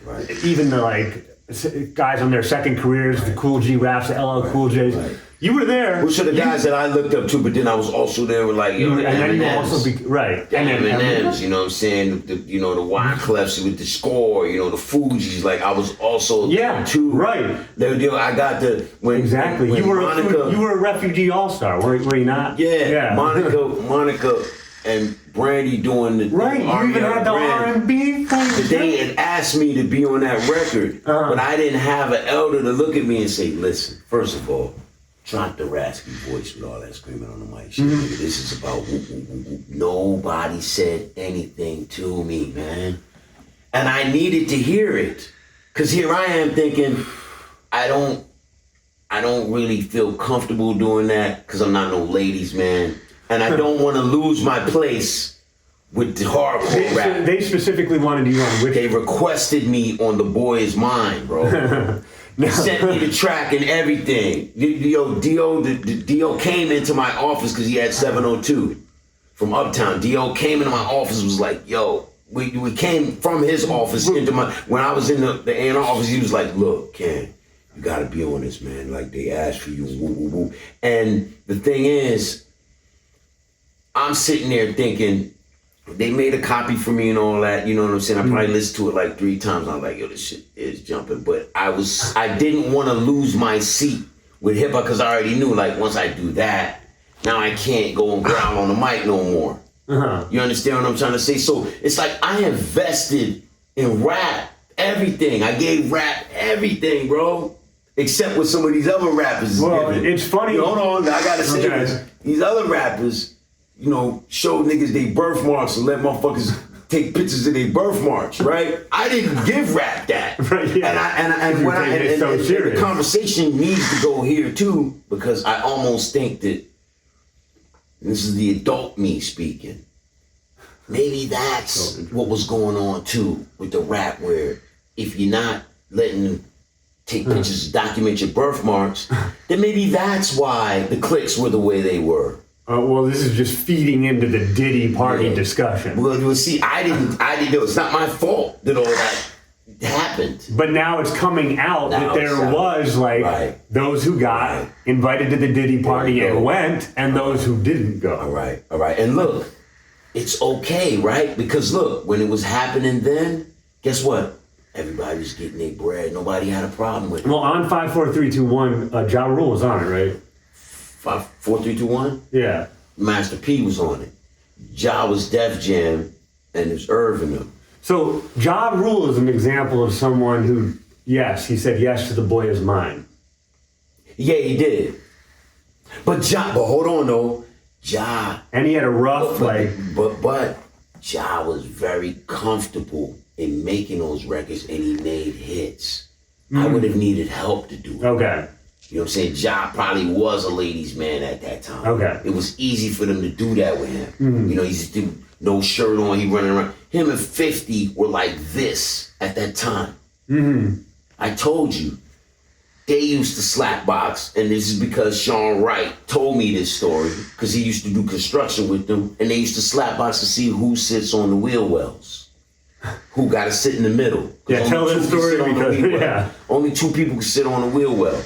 even the guys on their second careers, the Cool G Raps, the LL Cool J's. Right. You were there. Which are the guys that I looked up to, but then I was also there with the M&Ms. The M&Ms, you know what I'm saying? The Wyclefs with the Score, the Fugees. Like, I was also there too. Right. I got when you were a refugee all-star, were you not? Yeah. Monica and Brandy doing the you even had the R&B thing. They had asked me to be on that record, but I didn't have an elder to look at me and say, listen, first of all, drop the raspy voice with all that screaming on the mic. This is about whoop. Nobody said anything to me, man. And I needed to hear it. Because here I am thinking, I don't really feel comfortable doing that because I'm not no ladies, man. And I don't want to lose my place with the hardcore rap. They specifically wanted you on which? They requested me on The Boy Is Mine, bro. They sent me the track and everything. Dio came into my office because he had 702 from Uptown. Dio came into my office and was like, yo, we came from his office into when I was in the A&R office, he was like, look, Ken, you gotta be on this, man. Like, they asked for you, woo, woo, woo. And the thing is, I'm sitting there thinking, they made a copy for me and all that, you know what I'm saying? I probably listened to it like 3 times. I'm like, yo, this shit is jumping. But I didn't want to lose my seat with hip hop because I already knew, like, once I do that, now I can't go and growl on the mic no more. You understand what I'm trying to say? So it's like I invested in rap, everything. I gave rap everything, bro. Except what some of these other rappers. Well, it's funny. Hold on, I gotta say this. These other rappers, showed niggas they birthmarks and let motherfuckers take pictures of their birthmarks, right? I didn't give rap that. Right, yeah. And serious. the conversation needs to go here too, because I almost think that, and this is the adult me speaking, maybe that's what was going on too with the rap, where if you're not letting them take pictures, document your birthmarks, then maybe that's why the clicks were the way they were. Well, this is just feeding into the Diddy party discussion. Well, see, I didn't know. It's not my fault that all that happened. But now it's coming out that there was those who got invited to the Diddy party and went, and those who didn't go. All right. And look, it's okay, right? Because look, when it was happening then, guess what? Everybody was getting their bread. Nobody had a problem with it. Well, on 5, 4, 3, 2, 1, Ja Rule was on it, right? 5, 4, 3, 2, 1? Yeah. Master P was on it. Ja was Def Jam, and it was Irv in them. So Ja Rule is an example of someone who, yes, he said yes to The Boy Is Mine. Yeah, he did. But hold on though, Ja. And he had a rough But Ja was very comfortable in making those records, and he made hits. I would have needed help to do it. Okay. You know what I'm saying? Ja probably was a ladies' man at that time. Okay. It was easy for them to do that with him. You know, he used to do no shirt on, he running around. Him and 50 were like this at that time. I told you, they used to slap box, and this is because Sean Wright told me this story, because he used to do construction with them, and they used to slap box to see who sits on the wheel wells. Who got to sit in the middle. Yeah, tell that story because, only 2 people can sit on the wheel well.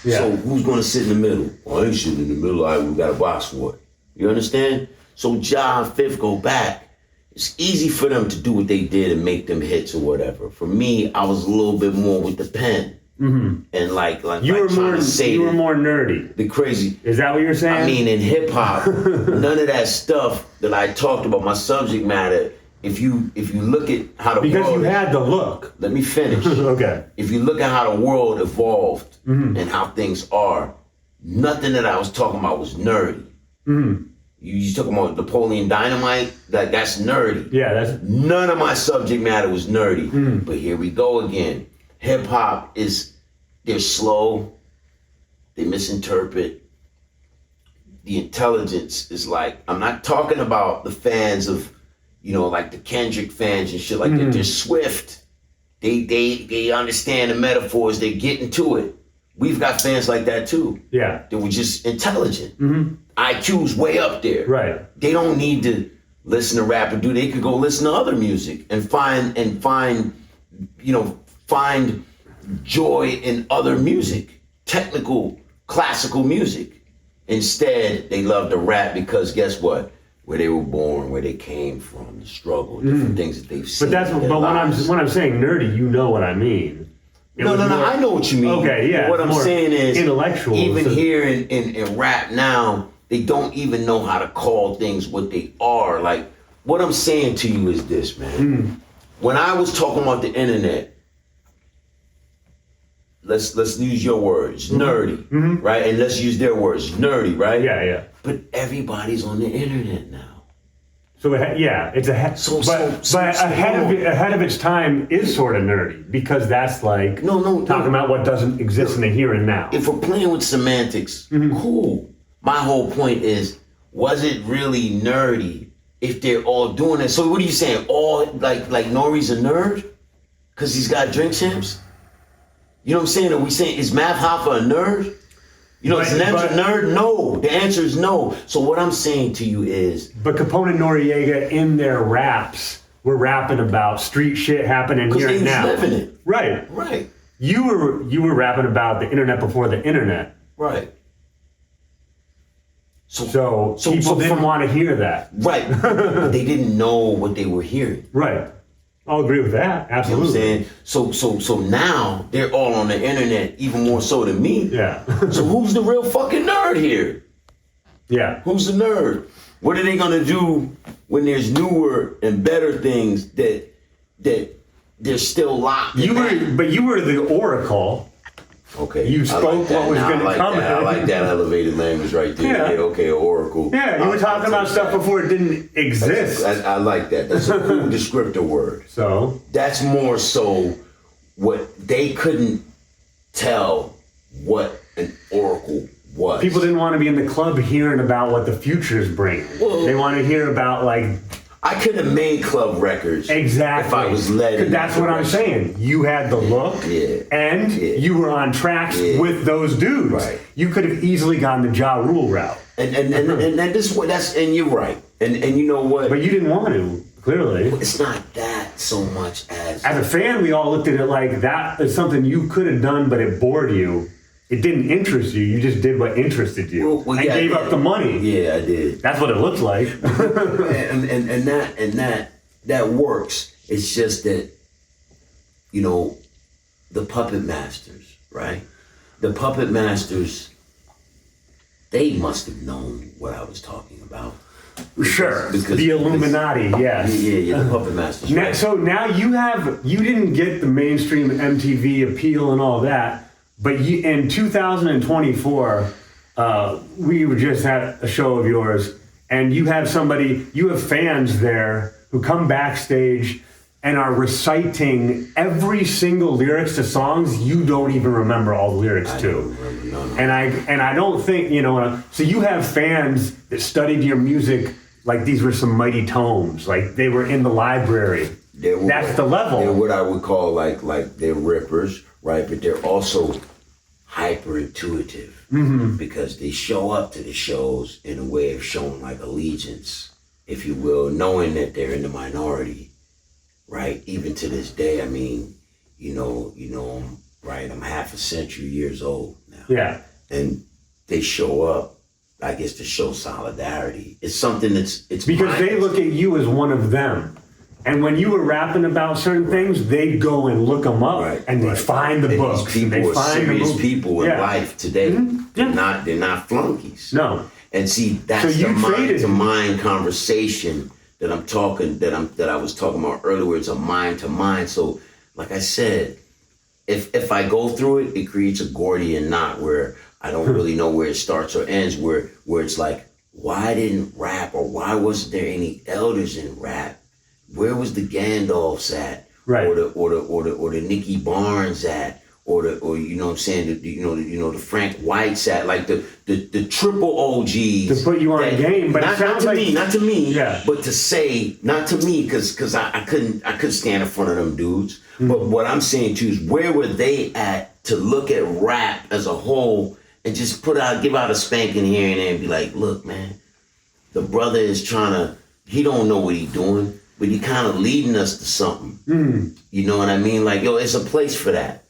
Yeah. So who's going to sit in the middle? Well, I ain't sitting in the middle. We got a box for it. You understand? So Ja and Fifth go back. It's easy for them to do what they did and make them hits or whatever. For me, I was a little bit more with the pen. And like you were more nerdy. The crazy. Is that what you're saying? I mean, in hip hop, none of that stuff that I talked about, my subject matter. If you look at how the because world you had the look. Let me finish. Okay. If you look at how the world evolved and how things are, nothing that I was talking about was nerdy. You talking about Napoleon Dynamite? That's nerdy. Yeah, none of my subject matter was nerdy. But here we go again. Hip hop they're slow. They misinterpret. The intelligence is like, I'm not talking about the fans of, you know, like the Kendrick fans and shit like that. They're swift. They understand the metaphors. They get into it. We've got fans like that too. Yeah. They were just intelligent. IQ's way up there. Right. They don't need to listen to rap and they could go listen to other music and find joy in other music, technical, classical music. Instead, they love to rap because guess what? Where they were born, where they came from, the struggle, different things that they've seen. But when I'm saying nerdy, you know what I mean. No, I know what you mean. Okay, yeah. What I'm saying is, intellectual. Even here in rap now, they don't even know how to call things what they are. Like, what I'm saying to you is this, man. When I was talking about the internet, let's use your words, nerdy, right? And let's use their words, nerdy, right? Yeah. But everybody's on the internet now. So it's ahead. Ahead of its time is sort of nerdy because that's like talking about what doesn't exist in the here and now. If we're playing with semantics, cool. My whole point is, was it really nerdy if they're all doing it? So what are you saying? All like Nori's a nerd because he's got drink champs? You know what I'm saying? Are we saying is Math Hoffa a nerd? You know, is Nem's a nerd? No. The answer is no. So what I'm saying to you is... But Capone and Noriega in their raps were rapping about street shit happening here and now. Because they was living it. Right. You were rapping about the internet before the internet. Right. So people didn't want to hear that. Right. But they didn't know what they were hearing. Right. I'll agree with that. Absolutely. You know what I'm saying? So now they're all on the internet, even more so than me. Yeah. So who's the real fucking nerd here? Yeah. Who's the nerd? What are they gonna do when there's newer and better things that they're still locked? But you were the oracle Okay. You spoke what was going to come. I like that elevated language right there. Yeah. Okay, oracle. Yeah, you were talking about stuff before it didn't exist. I like that. That's a cool descriptor word. So? That's more so what they couldn't tell what an oracle was. People didn't want to be in the club hearing about what the future's bringing. Well, they want to hear about like... I could have made club records. Exactly. If I was led in that's what I'm saying. You had the look, and you were on tracks with those dudes. Right. You could have easily gone the Ja Rule route. And you're right. And you know what? But you didn't want to, clearly. It's not that so much as... As a fan, we all looked at it like that is something you could have done, but it bored you. It didn't interest you. You just did what interested you and gave up the money. Yeah, I did. That's what it looked like. and that works. It's just that, you know, the puppet masters, right? The puppet masters, they must have known what I was talking about. Sure. Because the Illuminati, yes. Yeah, the puppet masters. Right? So now you didn't get the mainstream MTV appeal and all that. But in 2024, we just had a show of yours, and you have fans there who come backstage and are reciting every single lyrics to songs you don't even remember all the lyrics to. And I don't think, so you have fans that studied your music like these were some mighty tomes, like they were in the library. That's the level. They're what I would call like they're rippers, right? But they're also hyper intuitive because they show up to the shows in a way of showing like allegiance, if you will, knowing that they're in the minority, right? Even to this day, I mean, I'm half a century years old now. Yeah. And they show up, I guess, to show solidarity. It's something it's because they look at you as one of them. And when you were rapping about certain things, they'd go and look them up, and they'd find the books. These people are serious people in life today. Mm-hmm. They're not flunkies. No. And see, that's the mind-to-mind conversation that I was talking about earlier. It's a mind-to-mind. So, like I said, if I go through it, it creates a Gordian knot where I don't really know where it starts or ends. Where it's like, why didn't rap, or why wasn't there any elders in rap? Where was the Gandalfs at? Right. Or the Nicky Barnes at? Or you know what I'm saying? The Frank White's at? Like the triple OGs. To put you on a game, but not to me. Yeah. But to say, not to me, because I couldn't stand in front of them dudes. Mm-hmm. But what I'm saying to you is, where were they at to look at rap as a whole and just give out a spanking here and there and be like, look, man, the brother is he don't know what he's doing. But he kind of leading us to something. Mm. You know what I mean? Like, yo, it's a place for that.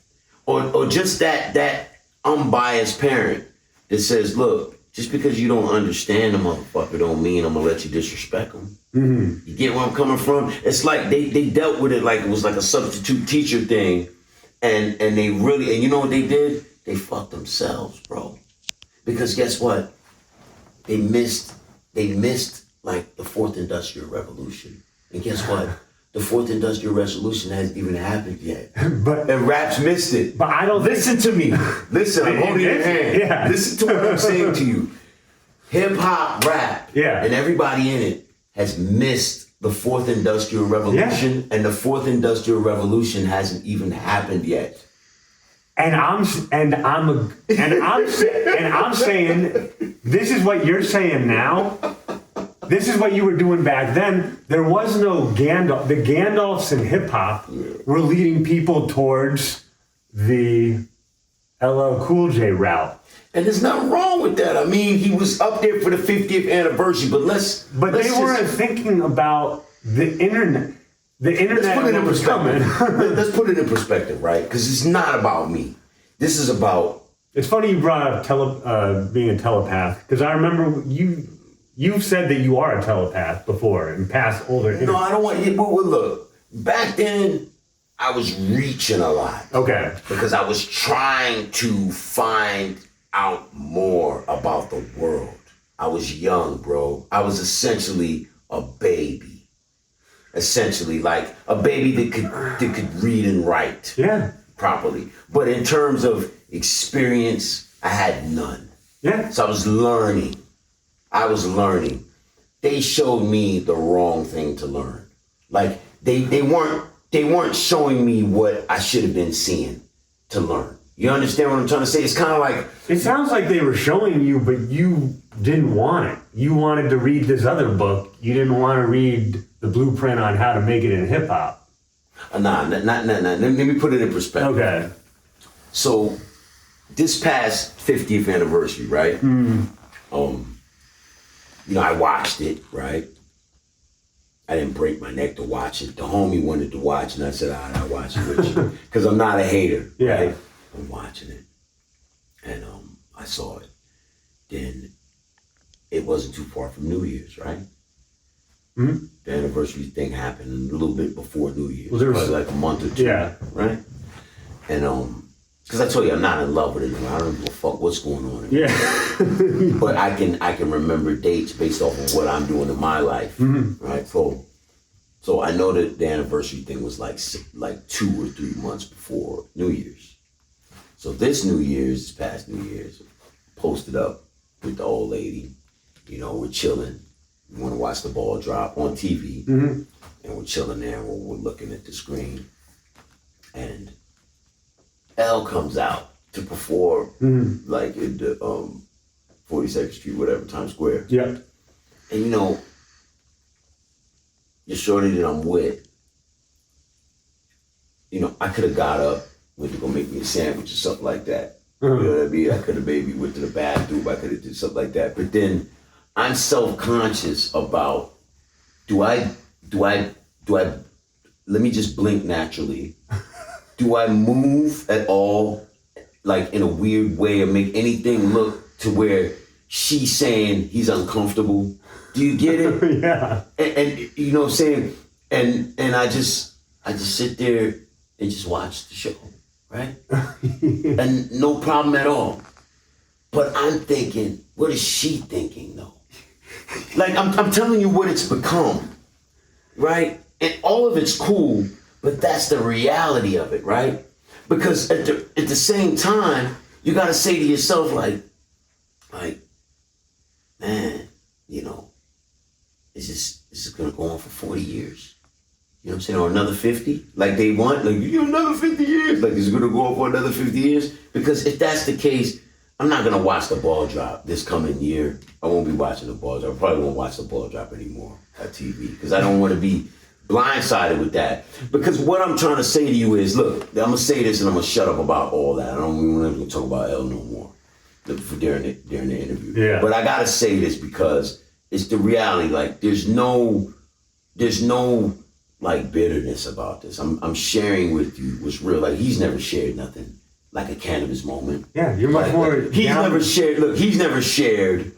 Or just that unbiased parent that says, look, just because you don't understand the motherfucker don't mean I'm going to let you disrespect him. Mm-hmm. You get where I'm coming from? It's like they dealt with it like it was like a substitute teacher thing. And they really, and you know what they did? They fucked themselves, bro. Because guess what? They missed like the fourth industrial revolution. And guess what? The fourth industrial revolution hasn't even happened yet. And rap's missed it. But I don't listen to me. Listen, I'm holding your hand. Yeah. Listen to what I'm saying to you. Hip hop, rap, and everybody in it has missed the fourth industrial revolution, and the fourth industrial revolution hasn't even happened yet. And I'm saying, this is what you're saying now. This is what you were doing back then. There was no Gandalf. The Gandalfs in hip hop were leading people towards the LL Cool J route. And there's nothing wrong with that. I mean, he was up there for the 50th anniversary, but they weren't thinking about the internet. The internet. Let's put it in perspective. Let's put it in perspective, right? Because it's not about me. This is about. It's funny you brought up being a telepath, because I remember You've said that you are a telepath before in past older interviews. No, I don't want you. But look, back then, I was reaching a lot. Okay. Because I was trying to find out more about the world. I was young, bro. I was essentially a baby. Essentially, like a baby that could read and write. Yeah. Properly. But in terms of experience, I had none. Yeah. So I was learning. They showed me the wrong thing to learn. Like they weren't showing me what I should have been seeing to learn. You understand what I'm trying to say? It's kind of like... It sounds like they were showing you, but you didn't want it. You wanted to read this other book. You didn't want to read the blueprint on how to make it in hip hop. Nah. Let me put it in perspective. Okay. So, this past 50th anniversary, right? I watched it, right? I didn't break my neck to watch it. The homie wanted to watch it, and I said, all right, I'll watch it with you. Because I'm not a hater, right? I'm watching it. And I saw it. Then it wasn't too far from New Year's, right? Mm-hmm. The anniversary thing happened a little bit before New Year's. Well, there was like a month or two, right? And because I told you I'm not in love with it. I don't give a fuck what's going on. But I can remember dates based off of what I'm doing in my life, right? So I know that the anniversary thing was like 2 or 3 months before New Year's. So this past New Year's, posted up with the old lady. We're chilling. We want to watch the ball drop on TV, and we're chilling there. And we're looking at the screen, and L comes out to perform, like in the 42nd Street, whatever, Times Square. Yeah. And the shorty that I'm with, I could have got up, went to go make me a sandwich or something like that. You know what I mean? I could have maybe went to the bathroom. I could have did something like that. But then I'm self-conscious about, do I, let me just blink naturally. Do I move at all, like in a weird way, or make anything look to where she's saying he's uncomfortable? Do you get it? Yeah. And you know what I'm saying? And I just sit there and just watch the show, right? And no problem at all. But I'm thinking, what is she thinking though? Like I'm telling you what it's become, right? And all of it's cool, but that's the reality of it, right? Because at the same time, you gotta say to yourself, like, man, is this gonna go on for 40 years? You know what I'm saying? Or another 50? Like they want, like, another 50 years. Like, is it gonna go on for another 50 years? Because if that's the case, I'm not gonna watch the ball drop this coming year. I won't be watching the ball drop. I probably won't watch the ball drop anymore on TV because I don't want to be blindsided with that. Because what I'm trying to say to you is, look, I'm gonna say this and I'm gonna shut up about all that. I don't even want to talk about L no more during the interview. Yeah. But I gotta say this because it's the reality. Like, there's no like bitterness about this. I'm sharing with you what's real. Like, he's never shared nothing like a Canibus moment. Yeah, you're much more. He's never shared. Look, he's never shared.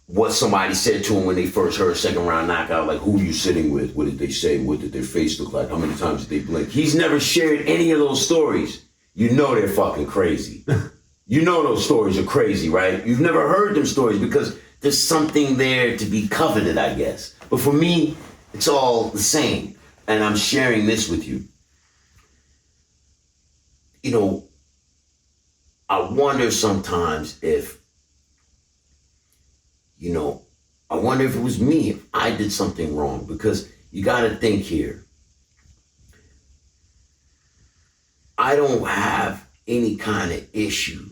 What somebody said to him when they first heard second round knockout. Like, who are you sitting with? What did they say? What did their face look like? How many times did they blink? He's never shared any of those stories. They're fucking crazy. Those stories are crazy, right? You've never heard them stories because there's something there to be coveted, I guess. But for me, it's all the same. And I'm sharing this with you. I wonder sometimes if, I wonder if it was me, if I did something wrong. Because you got to think here. I don't have any kind of issue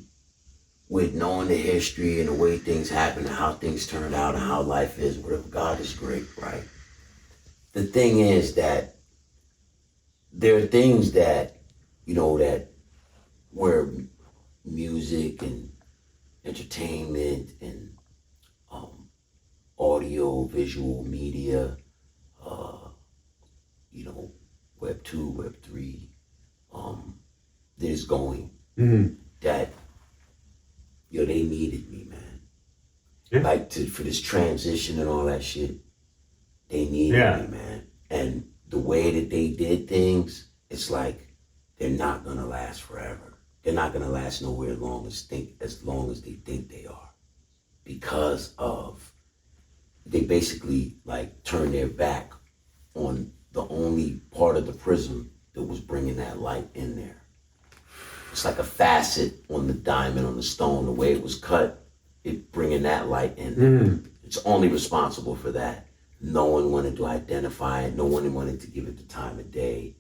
with knowing the history and the way things happen and how things turned out and how life is, whatever. God is great, right? The thing is that there are things that, that where music and entertainment and audio, visual media, Web 2, Web 3, there's going that, they needed me, man. Yeah. Like for this transition and all that shit, they needed me, man. And the way that they did things, it's like they're not gonna last forever. They're not gonna last nowhere as long as they think they are. Because they basically like turned their back on the only part of the prism that was bringing that light in there. it's like a facet on the diamond, on the stone, the way it was cut, it bringing that light in. It's only responsible for that. No one wanted to identify it. No one wanted to give it the time of day.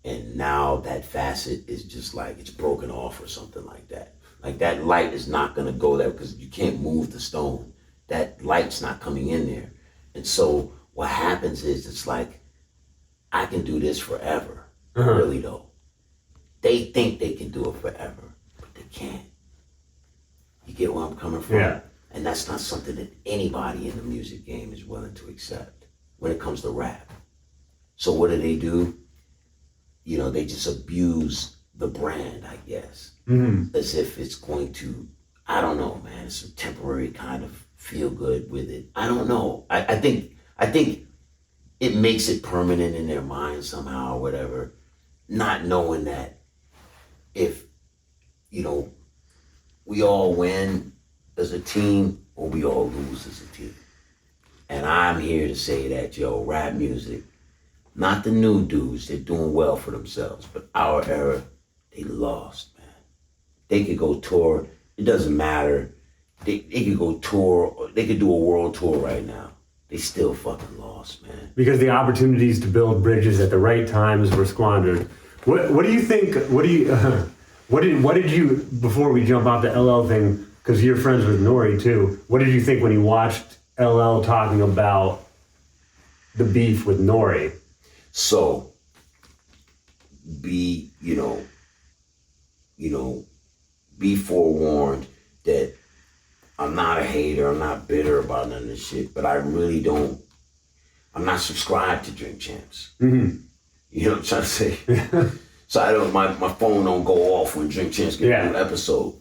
And now that facet is just like, it's broken off or something like that. Like that light is not gonna go there because you can't move the stone. That light's not coming in there. And so what happens is it's like, I can do this forever. Really though. They think they can do it forever, but they can't. You get where I'm coming from? Yeah. And that's not something that anybody in the music game is willing to accept when it comes to rap. So what do? You know, they just abuse the brand, I guess, as if it's going to, I don't know, man, it's some temporary kind of feel good with it. I don't know. I think it makes it permanent in their mind somehow or whatever, not knowing that if, you know, we all win as a team or we all lose as a team. And I'm here to say that, yo, rap music, not the new dudes, they're doing well for themselves, but our era, they lost, man. They could go tour, it doesn't matter. They could go tour, they could do a world tour right now. They still fucking lost, man. Because the opportunities to build bridges at the right times were squandered. What do you think, what did you, before we jump off the LL thing, because you're friends with Nori too, what did you think when you watched LL talking about the beef with Nori? So, be forewarned that I'm not a hater, I'm not bitter about none of this shit, but I really I'm not subscribed to Drink Champs. You know what I'm trying to say? So I don't, my phone don't go off when Drink Champs get a new episode.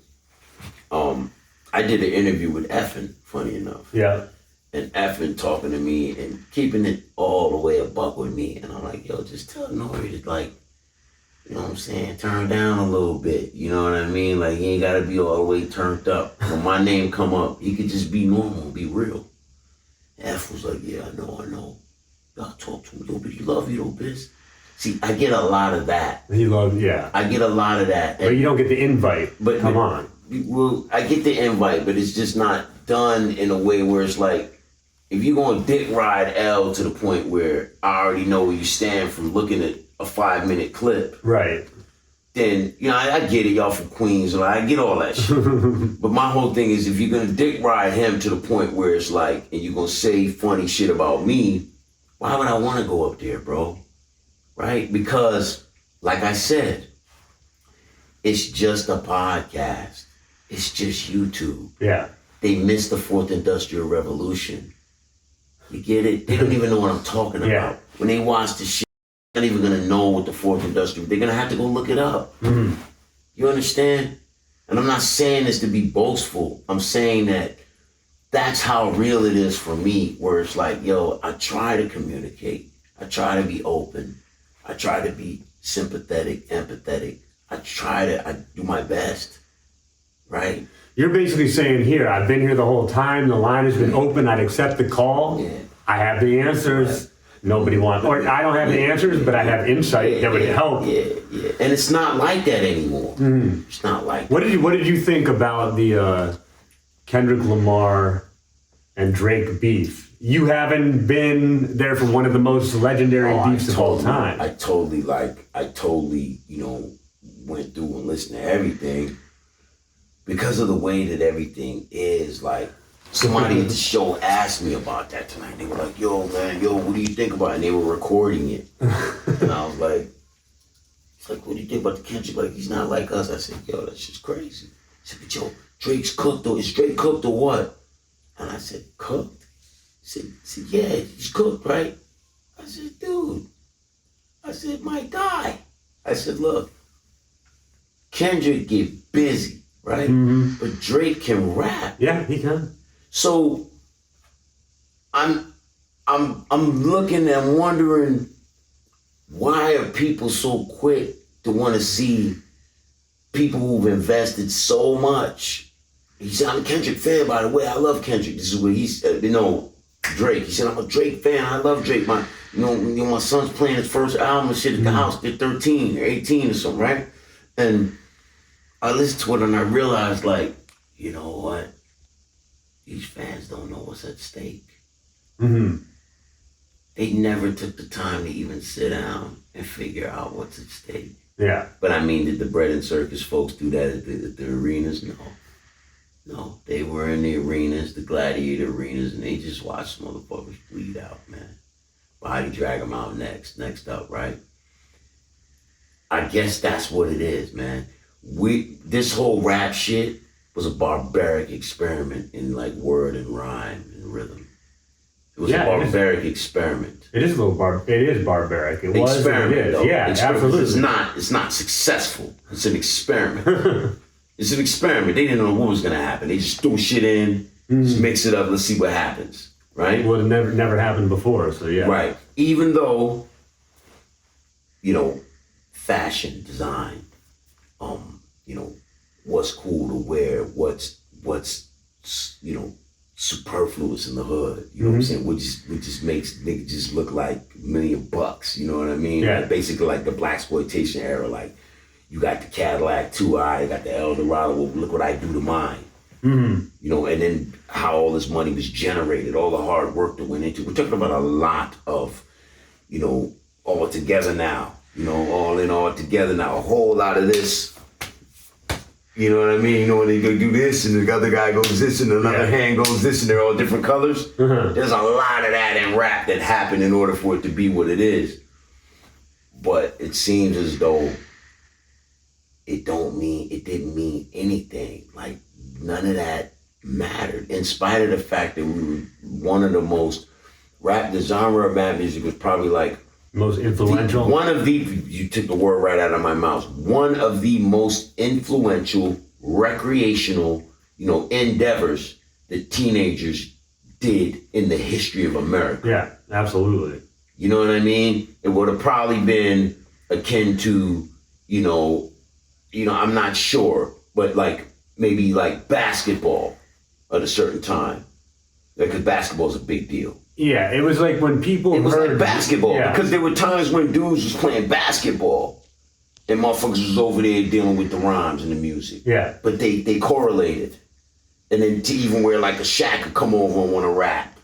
I did an interview with Effin, funny enough. Yeah. And Effin talking to me and keeping it all the way a buck with me. And I'm like, yo, just tell Nori to like, you know what I'm saying, turn down a little bit. You know what I mean? Like, he ain't gotta be all the way turned up. When my name come up, he could just be normal, be real. F was like, yeah, I know. Y'all talk to him a little bit. He love you though, Biz. See, I get a lot of that. I get a lot of that. But you don't get the invite. But come on. Well, I get the invite, but it's just not done in a way where it's like, if you're going to dick ride L to the point where I already know where you stand from looking at a 5-minute clip. Right. Then, you know, I get it, y'all from Queens, and I get all that shit. But my whole thing is, if you're going to dick ride him to the point where it's like, and you're going to say funny shit about me, why would I want to go up there, bro? Right? Because, like I said, it's just a podcast. It's just YouTube. Yeah. They missed the fourth industrial revolution. You get it? They don't even know what I'm talking about. When they watch the shit, they're not even gonna know what the fourth industrial, they're gonna have to go look it up. You understand? And I'm not saying this to be boastful. I'm saying that that's how real it is for me, where it's like, yo, I try to communicate. I try to be open. I try to be sympathetic, empathetic. I do my best, right? You're basically saying here, I've been here the whole time, the line has been open, I'd accept the call. Yeah. I have the answers. Right. Nobody wants, or I don't have the answers, but I have insight that would help. Yeah. And it's not like that anymore. It's not like that. What did you think about the Kendrick Lamar and Drake beef? You haven't been there for one of the most legendary beefs of all time. I totally, went through and listened to everything because of the way that everything is. Like, somebody at the show asked me about that tonight. They were like, yo, what do you think about it? And they were recording it. And I was like, it's like, what do you think about the Kendrick? Like, he's not like us. I said, yo, that's just crazy. He said, but yo, Drake's cooked though. Is Drake cooked or what? And I said, cooked? He said, yeah, he's cooked, right? I said, dude. I said, my guy. I said, look, Kendrick get busy, right? But Drake can rap. Yeah, he can. So I'm looking and wondering, why are people so quick to want to see people who've invested so much? He said, I'm a Kendrick fan, by the way. I love Kendrick. This is what he said, Drake. He said, I'm a Drake fan. I love Drake. My son's playing his first album and shit at the house. They're 13 or 18 or something, right? And I listened to it and I realized, like, you know what? These fans don't know what's at stake. Mm-hmm. They never took the time to even sit down and figure out what's at stake. Yeah. But I mean, did the bread and circus folks do that at the arenas? No. They were in the arenas, the gladiator arenas, and they just watched motherfuckers bleed out, man. Body drag them out next up, right? I guess that's what it is, man. This whole rap shit was a barbaric experiment in like word and rhyme and rhythm. It was a barbaric experiment. It is it is barbaric. It was and it is. Though. Yeah, absolutely. It's not successful. It's an experiment. It's an experiment. They didn't know what was gonna happen. They just threw shit in, just mix it up, let's see what happens. Right? Well, it never happened before, so yeah. Right. Even though, you know, fashion, design, you know, what's cool to wear, what's you know, superfluous in the hood. You know what I'm saying? What just makes niggas just look like $1 million bucks. You know what I mean? Yeah. Like basically like the blaxploitation era. Like you got the Cadillac 2i, you got the Eldorado. Well, look what I do to mine. Mm-hmm. You know, and then how all this money was generated, all the hard work that went into it. We're talking about a lot of, you know, all together now. You know, all in, all together now. A whole lot of this. You know what I mean? You know, when they go do this and the other guy goes this and another hand goes this and they're all different colors. Uh-huh. There's a lot of that in rap that happened in order for it to be what it is. But it seems as though it didn't mean anything. Like none of that mattered. In spite of the fact that we were one of the most the genre of rap music was probably like most influential. You took the word right out of my mouth. One of the most influential recreational, you know, endeavors that teenagers did in the history of America. Yeah, absolutely. You know what I mean? It would have probably been akin to, you know, I'm not sure, but like maybe like basketball at a certain time. Because basketball is a big deal. Yeah, it was like when people It was heard like basketball, yeah. because there were times when dudes was playing basketball and motherfuckers was over there dealing with the rhymes and the music. Yeah. But they correlated. And then to even where like a Shaq could come over and want to rap.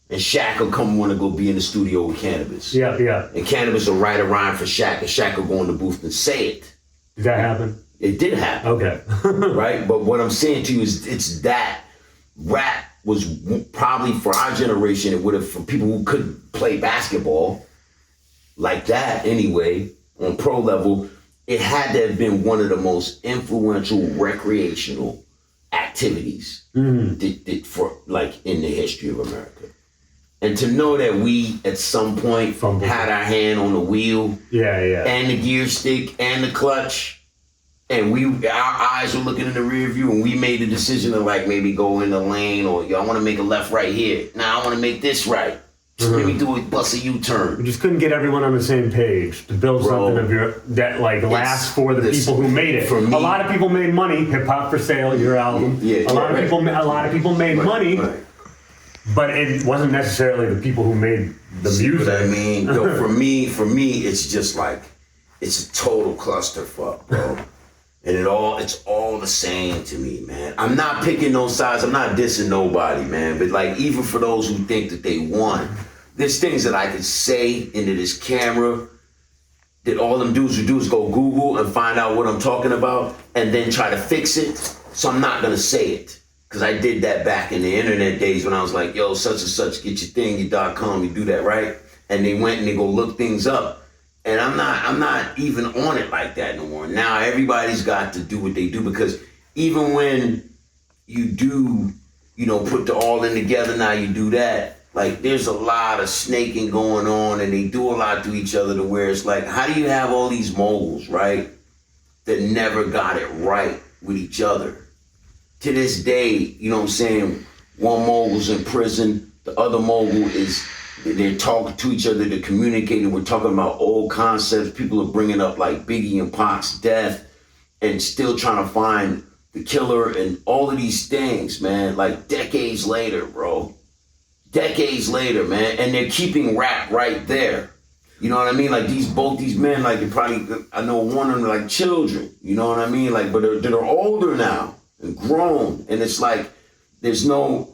And Shaq will come want to go be in the studio with Canibus. Yeah, yeah. And Canibus will write a rhyme for Shaq and Shaq will go in the booth and say it. Did that happen? It did happen. Okay. Right? But what I'm saying to you is it's that rap was probably for our generation, it would have, for people who couldn't play basketball like that anyway, on pro level, it had to have been one of the most influential recreational activities that for like in the history of America. And to know that we at some point had our hand on the wheel, and the gear stick and the clutch, and our eyes were looking in the rear view, and we made the decision to like maybe go in the lane, or I want to make a left right here. Now I want to make this right. Just let me do it, bust a U-turn. We just couldn't get everyone on the same page to build something that like lasts for the people who made it. For me, a lot of people made money. Hip Hop for Sale, your album. A lot of people made money, but it wasn't necessarily the people who made the music. What I mean, yo, for me, it's just like it's a total clusterfuck, bro. And it's all the same to me, man. I'm not picking no sides. I'm not dissing nobody, man. But like, even for those who think that they won, there's things that I could say into this camera that all them dudes would do is go Google and find out what I'm talking about and then try to fix it. So I'm not gonna say it. Cause I did that back in the internet days when I was like, yo, such and such, get your thing, your .com, you do that, right? And they went and they go look things up. And I'm not even on it like that no more. Now everybody's got to do what they do, because even when you do, you know, put the all in together, now you do that. Like there's a lot of snaking going on, and they do a lot to each other to where it's like, how do you have all these moguls, right, that never got it right with each other? To this day, you know what I'm saying, one mogul's in prison, the other mogul they're talking to each other, they're communicating, we're talking about old concepts, people are bringing up like Biggie and Pac's death and still trying to find the killer and all of these things, man, like decades later, bro. Decades later, man, and they're keeping rap right there. You know what I mean? Like both these men, like they probably, I know one of them like children. You know what I mean? Like, but they're older now and grown, and it's like there's no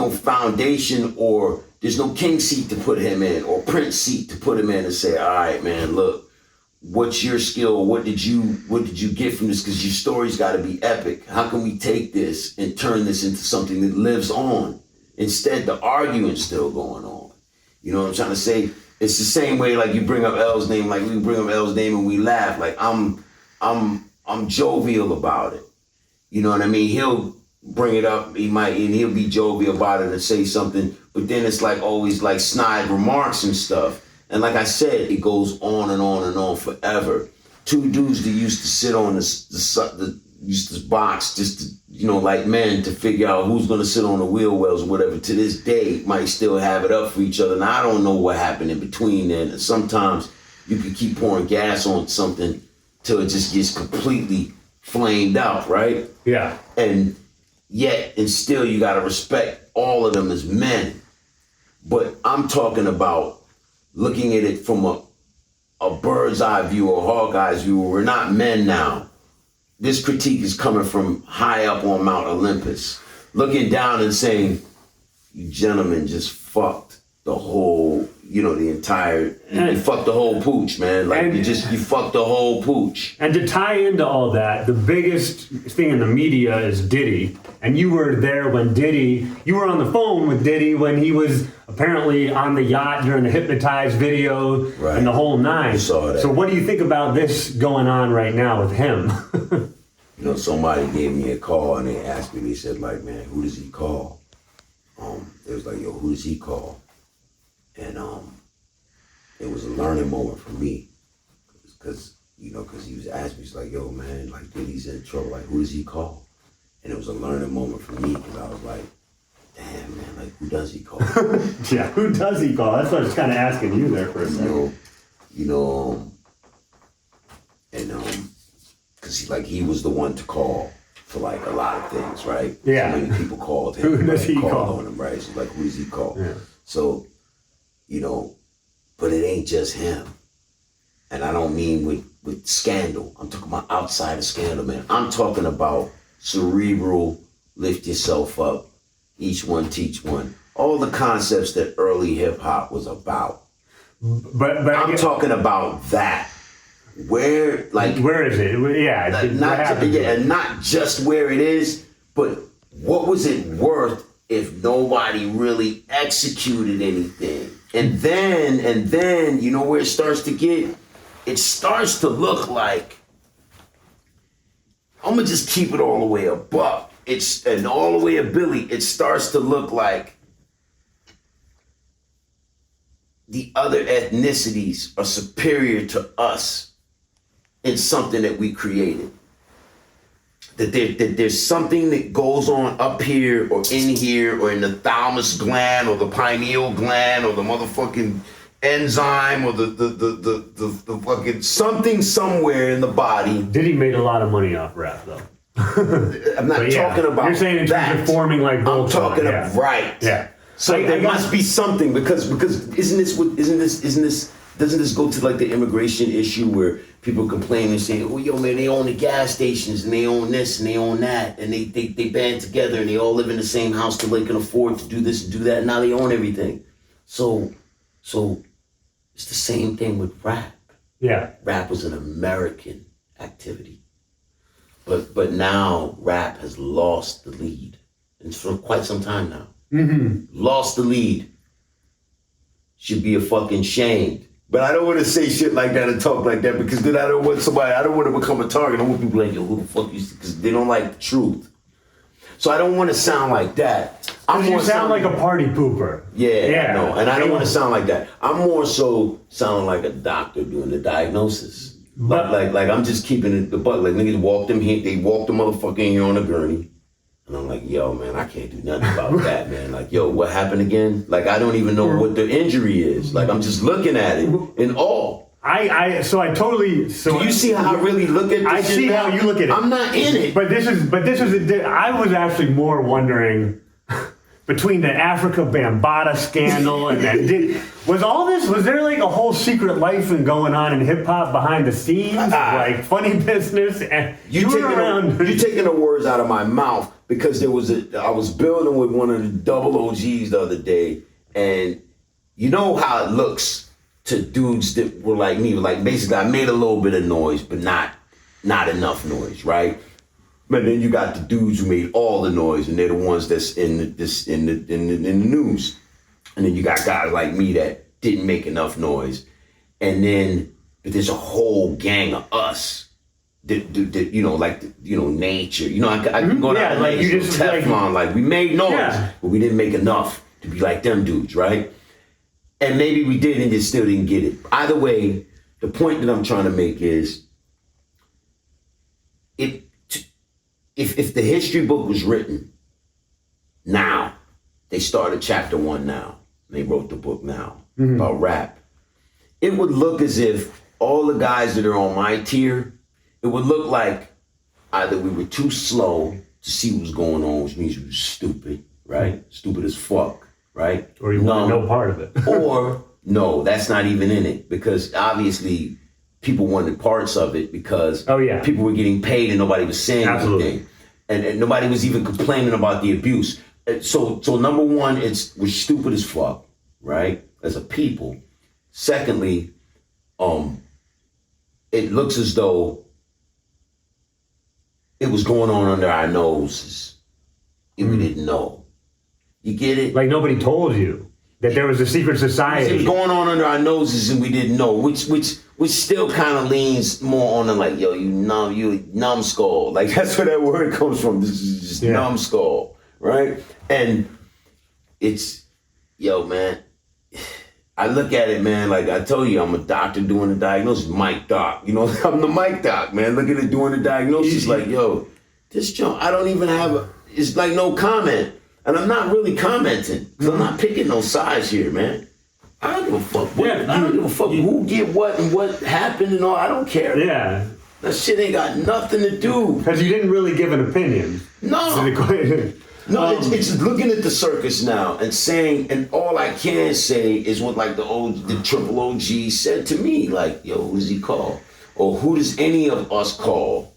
foundation, or there's no king seat to put him in, or prince seat to put him in and say, all right, man, look, what's your skill? What did you get from this? Because your story's got to be epic. How can we take this and turn this into something that lives on? Instead, the arguing's still going on. You know what I'm trying to say? It's the same way, like you bring up L's name, like we bring up L's name and we laugh. Like I'm jovial about it. You know what I mean? He'll bring it up, he'll be jovial about it and say something, but then it's like always like snide remarks and stuff. And like I said, it goes on and on and on forever. Two dudes that used to sit on this box just to, you know, like men, to figure out who's gonna sit on the wheel wells or whatever, to this day might still have it up for each other. And I don't know what happened in between then. And sometimes you can keep pouring gas on something till it just gets completely flamed out, right? Yeah. And still you gotta respect all of them as men. But I'm talking about looking at it from a bird's eye view or hawk eye's view. We're not men now. This critique is coming from high up on Mount Olympus, looking down and saying, you gentlemen just fucked the whole, you fucked the whole pooch, man. Like you fucked the whole pooch. And to tie into all that, the biggest thing in the media is Diddy. And you were there when you were on the phone with Diddy when he was apparently on the yacht during the Hypnotized video, right, and the whole nine. I saw that. So what do you think about this going on right now with him? Somebody gave me a call and they asked me, they said like, man, who does he call? It was like, yo, who does he call? And it was a learning moment for me, because he was asking me, he's like, yo, man, like Diddy's in trouble, like who does he call? And it was a learning moment for me, because I was like, damn, man, like who does he call? Yeah, who does he call? That's what I was kind of asking you there for a second. Because he was the one to call for like a lot of things, right? Yeah. So many people called him. Who does he call? On him, right? So like, who does he call? Yeah. So, but it ain't just him. And I don't mean with scandal. I'm talking about outside of scandal, man. I'm talking about cerebral, lift yourself up, each one teach one. All the concepts that early hip hop was about. But I'm talking about that. Where is it? Yeah. Not just where it is, but what was it worth if nobody really executed anything? And then, you know where it starts to get? It starts to look like, I'm gonna just keep it all the way above. And all the way a Billy, it starts to look like the other ethnicities are superior to us in something that we created. That there's something that goes on up here or in the thalamus gland or the pineal gland or the motherfucking enzyme or the fucking something somewhere in the body. Diddy made a lot of money off rap though. I'm not talking about. You're saying in terms of forming like Voltron. I'm talking about right. Yeah. So there must be something because doesn't this go to like the immigration issue where people complain and saying, oh, yo, man, they own the gas stations and they own this and they own that and they band together and they all live in the same house so they can afford to do this and do that. And now they own everything. So it's the same thing with rap. Yeah. Rap was an American activity. But now rap has lost the lead. And for quite some time now. Mm-hmm. Lost the lead. Should be a fucking shamed. But I don't want to say shit like that and talk like that because then I don't want to become a target. I want people like, yo, who the fuck you, because they don't like the truth. So I don't want to sound like that. You sound like a party pooper. Yeah. No, and I don't want to sound like that. I'm more so sounding like a doctor doing the diagnosis. But like I'm just keeping it the butt. Like niggas walked them here, they walked the motherfucker in here on a gurney. And I'm like, yo, man, I can't do nothing about that, man. Like, yo, what happened again? Like, I don't even know what the injury is. Like, I'm just looking at it in awe. Do you see how I really look at this? I see how you look at it. I'm not in it. But I was actually more wondering, between the Africa Bambaataa scandal and that, was there like a whole secret life going on in hip hop behind the scenes, like funny business? And you taking the words out of my mouth, because I was building with one of the double OGs the other day, and you know how it looks to dudes that were like me, like basically I made a little bit of noise, but not enough noise, right? But then you got the dudes who made all the noise, and they're the ones that's in the news. And then you got guys like me that didn't make enough noise. And then but there's a whole gang of us that nature. I can go down like you just Teflon, like we made noise, but we didn't make enough to be like them dudes, right? And maybe we did and just still didn't get it. Either way, the point that I'm trying to make is if the history book was written now, they started chapter 1 now, they wrote the book now about rap, it would look as if all the guys that are on my tier, it would look like either we were too slow to see what was going on, which means we were stupid, right? Stupid as fuck, right? Or you want no part of it. Or no, that's not even in it, because obviously people wanted parts of it because people were getting paid and nobody was saying anything. And nobody was even complaining about the abuse. So number one, we're stupid as fuck, right? As a people. Secondly, it looks as though it was going on under our noses and we didn't know. You get it? Like nobody told you that there was a secret society. It was going on under our noses and we didn't know, which still kind of leans more on the like, yo, you numbskull. Like that's where that word comes from. This is just numbskull, right? And it's, yo, man, I look at it, man, like I told you, I'm a doctor doing the diagnosis, Mike Doc. I'm the Mike Doc, man. Look at it doing the diagnosis, like, yo, this junk, I don't even have it's like no comment. And I'm not really commenting, because I'm not picking no sides here, man. I don't give a fuck. I don't give a fuck who did what and what happened and all. I don't care. Yeah. That shit ain't got nothing to do. Because you didn't really give an opinion. No. No, it's looking at the circus now and saying, and all I can say is what like the triple OG said to me, like, yo, who does he call? Or who does any of us call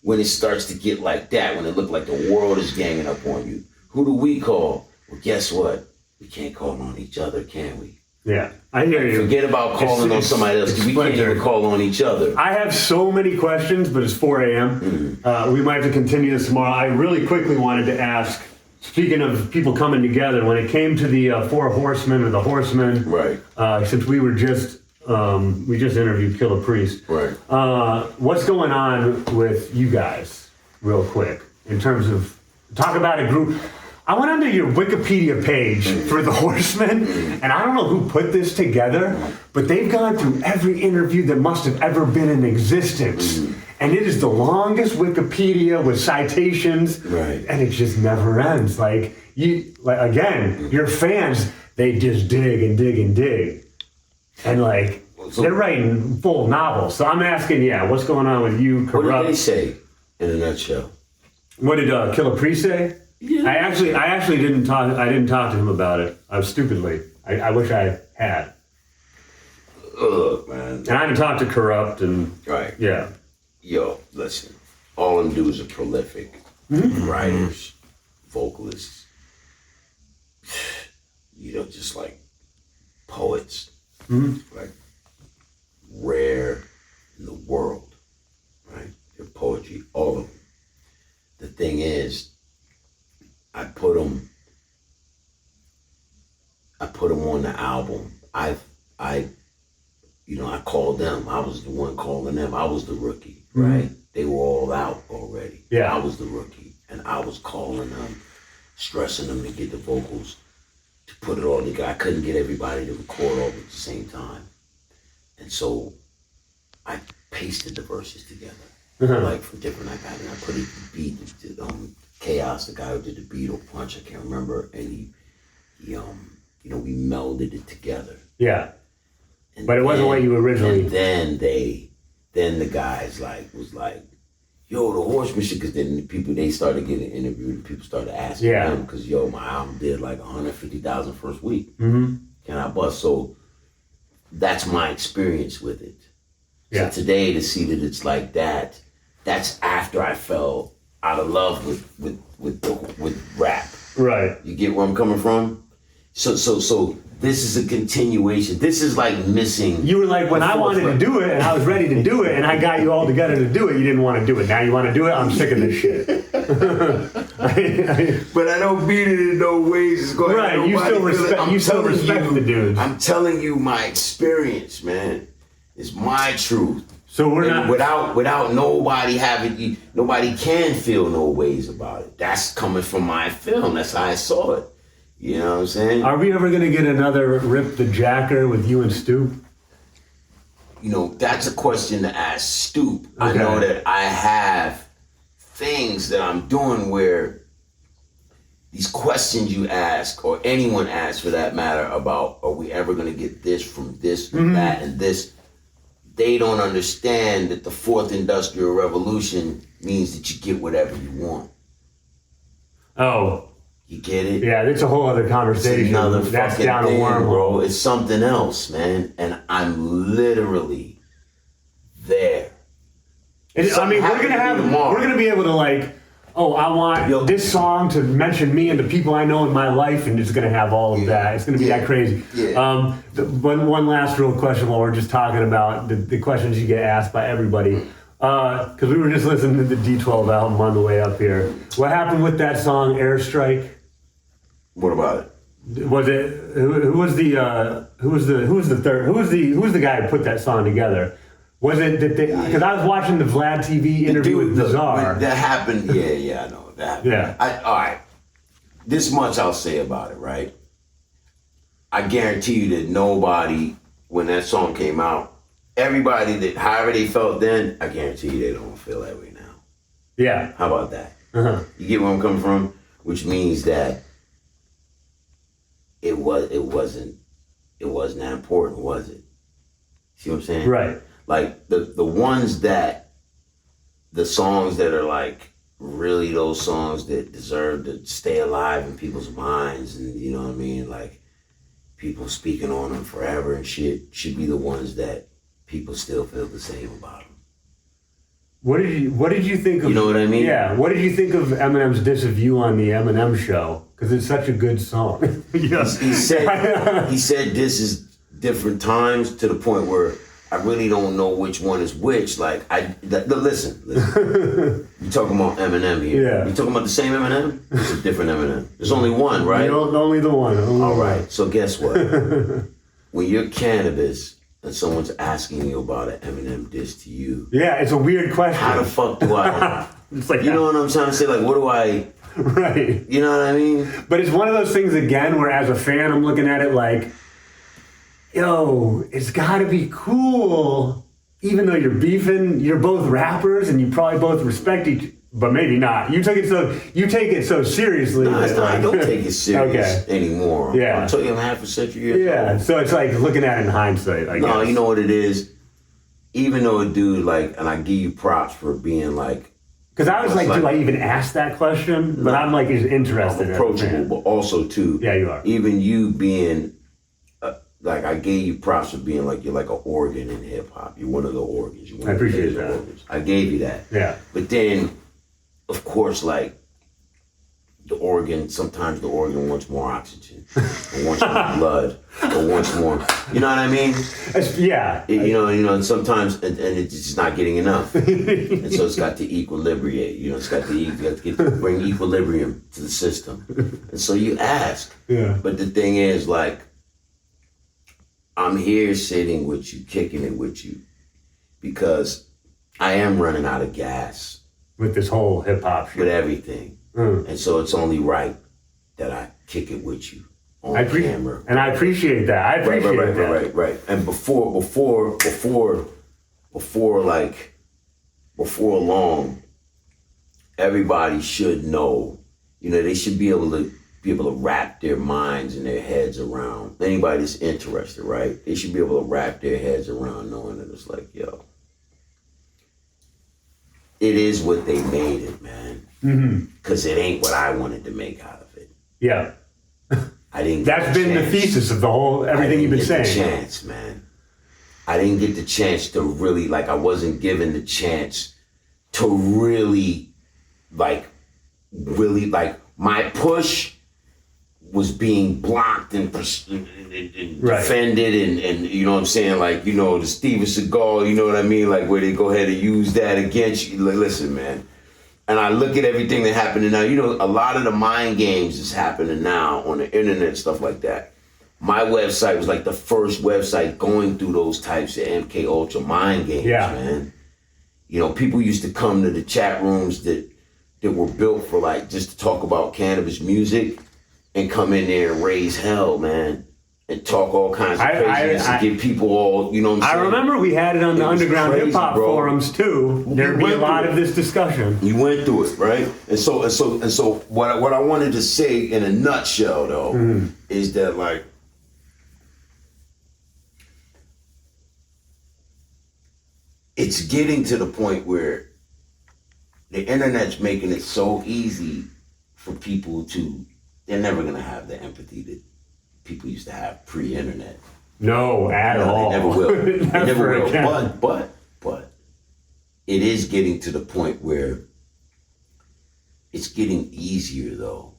when it starts to get like that, when it look like the world is ganging up on you? Who do we call? Well, guess what? We can't call on each other, can we? Yeah, I hear you. Forget about calling on somebody else, because we can't even call on each other. I have so many questions, but it's 4 a.m. We might have to continue this tomorrow. I really quickly wanted to ask, speaking of people coming together, when it came to the Four Horsemen or the Horsemen, right? Since we just interviewed Killer Priest, right? What's going on with you guys, real quick, in terms of talk about a group? I went onto your Wikipedia page for the Horsemen, and I don't know who put this together, but they've gone through every interview that must have ever been in existence. And it is the longest Wikipedia with citations, right? And it just never ends. Your fans, they just dig and dig and dig. And they're writing full novels. So I'm asking, what's going on with you, Corrupt? What did they say in a nutshell? What did Killer Priest say? Yeah. I actually didn't talk. I didn't talk to him about it. I was stupidly. I wish I had. Ugh, man. And I haven't talked to Corrupt and right. Yeah. Yo, listen. All them dudes are prolific writers, vocalists. Just like poets, like rare in the world, right? Their poetry, all of them. The thing is, I put them on the album. I called them. I was the one calling them. I was the rookie, right? They were all out already. Yeah. I was the rookie, and I was calling them, stressing them to get the vocals, to put it all together. I couldn't get everybody to record all at the same time, and so I pasted the verses together, like from different. I put it to beat. Chaos, the guy who did the beat or punch, I can't remember, and he we melded it together. Yeah. But it wasn't what you originally. And then the guys was like, yo, the horsemanship, because then they started getting interviewed and people started asking them, because, yo, my album did like 150,000 first week. Mm-hmm. Can I bust? So that's my experience with it. Yeah. So today, to see that it's like that, that's after I fell out of love with rap. Right. You get where I'm coming from? So this is a continuation. This is like missing. You were like, when I wanted to do it and I was ready to do it and I got you all together to do it, you didn't want to do it. Now you want to do it? I'm sick of this shit. But I don't mean it in no ways. Right, you still respect the dudes. I'm telling you my experience, man. It's my truth. So we're not without nobody nobody can feel no ways about it. That's coming from my film. That's how I saw it. You know what I'm saying? Are we ever gonna get another Rip the Jacker with you and Stoop? You know, that's a question to ask Stoop. Okay. I know that I have things that I'm doing where these questions you ask, or anyone asks for that matter, about are we ever gonna get this from this and that and this, they don't understand that the fourth industrial revolution means that you get whatever you want. Oh. You get it? Yeah, it's a whole other conversation. It's another That's fucking down thing, a wormhole. bro. It's something else, man. And I'm literally there. We're gonna be able to like, oh, I want this song to mention me and the people I know in my life, and it's gonna have all of that. It's gonna be that crazy. Yeah. One last real question while we're just talking about the questions you get asked by everybody. Because we were just listening to the D12 album on the way up here. What happened with that song Airstrike? What about it? Was it who was the guy who put that song together? Was it that because I was watching the Vlad TV interview with Bizarre. That happened. Yeah, I know that happened. Yeah. All right. This much I'll say about it, right? I guarantee you that nobody, when that song came out, everybody that however they felt then, I guarantee you they don't feel that way now. Yeah. How about that? Uh-huh. You get where I'm coming from? Which means that it wasn't that important, was it? See what I'm saying? Right. Like the songs that are like really those songs that deserve to stay alive in people's minds, and you know what I mean, like people speaking on them forever and shit, should be the ones that people still feel the same about them. What did you think of? You know what I mean? Yeah. What did you think of Eminem's diss of you on the Eminem show? Because it's such a good song. Yes. He said this is different times to the point where I really don't know which one is which. Like listen. You talking about Eminem here? Yeah. You talking about the same Eminem? It's a different Eminem. There's only one, right? Only the one. All right. So guess what? When you're Canabis and someone's asking you about an Eminem diss to you. Yeah, it's a weird question. How the fuck do I? It's like, you know what I'm trying to say? Like, what do I? Right. You know what I mean? But it's one of those things again where, as a fan, I'm looking at it like, yo, it's got to be cool. Even though you're beefing, you're both rappers and you probably both respect each. But maybe not. You take it so seriously. No, it's not. I don't take it serious anymore. Yeah. I'm talking half a century ago. Yeah. So it's like looking at it in hindsight, I guess. No, you know what it is? Even though a dude like, and I give you props for being like. Because I was like, do I even ask that question? But I'm like, is interested in it. Approachable, but also too. Yeah, you are. Even you being, like, I gave you props for being like, you're like an organ in hip hop. You're one of the organs. I appreciate that. Organs. I gave you that. Yeah. But then, of course, like, sometimes the organ wants more oxygen, or wants more blood, or wants more, you know what I mean? Yeah. And sometimes, and it's just not getting enough. And so it's got to equilibrate, it's got to bring equilibrium to the system. And so you ask. Yeah. But the thing is, like, I'm here sitting with you, kicking it with you, because I am running out of gas. With this whole hip hop shit. With everything. And so it's only right that I kick it with you on camera. And I appreciate that. I appreciate that. Right. And before long, everybody should know, they should be able to wrap their minds and their heads around, anybody that's interested, right? They should be able to wrap their heads around knowing that it's like, yo, it is what they made it, man. Because it ain't what I wanted to make out of it. Yeah. I didn't. That's been the thesis of the whole everything you've been saying. I didn't get the chance, man. I didn't get the chance to really I wasn't given the chance to really my push was being blocked and defended and you know what I'm saying, the Steven Seagal, you know what I mean, where they go ahead and use that against you. Listen, man. And I look at everything that happened now. A lot of the mind games is happening now on the internet and stuff like that. My website was the first website going through those types of MK Ultra mind games, man. People used to come to the chat rooms that were built for just to talk about cannabis music and come in there and raise hell, man. And talk all kinds of craziness and give people all, you know what I'm saying? I remember we had it on the underground hip hop forums too. There'd be a lot of this discussion. You went through it, right? And so what I wanted to say in a nutshell though is that it's getting to the point where the internet's making it so easy for people they're never gonna have the empathy that people used to have pre-internet. No, at all. They never will. They never will. Again. But it is getting to the point where it's getting easier though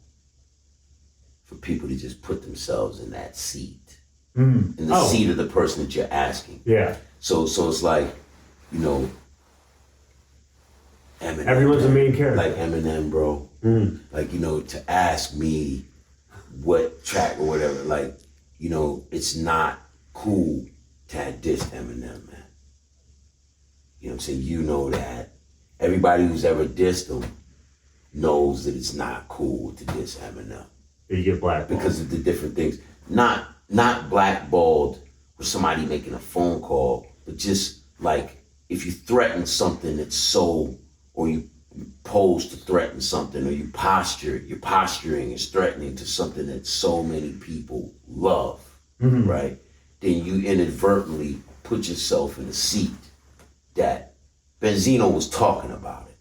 for people to just put themselves in that seat. In the seat of the person that you're asking. Yeah. So it's Eminem. Everyone's a main character. Like Eminem, bro. To ask me what track or whatever, it's not cool to diss Eminem, man. You know what I'm saying? You know that. Everybody who's ever dissed him knows that it's not cool to diss Eminem. You get blackballed. Because of the different things. Not blackballed with somebody making a phone call, but just if you threaten something that's or you pose to threaten something, or you're posturing is threatening to something that so many people love, right? Then you inadvertently put yourself in a seat that Benzino was talking about it.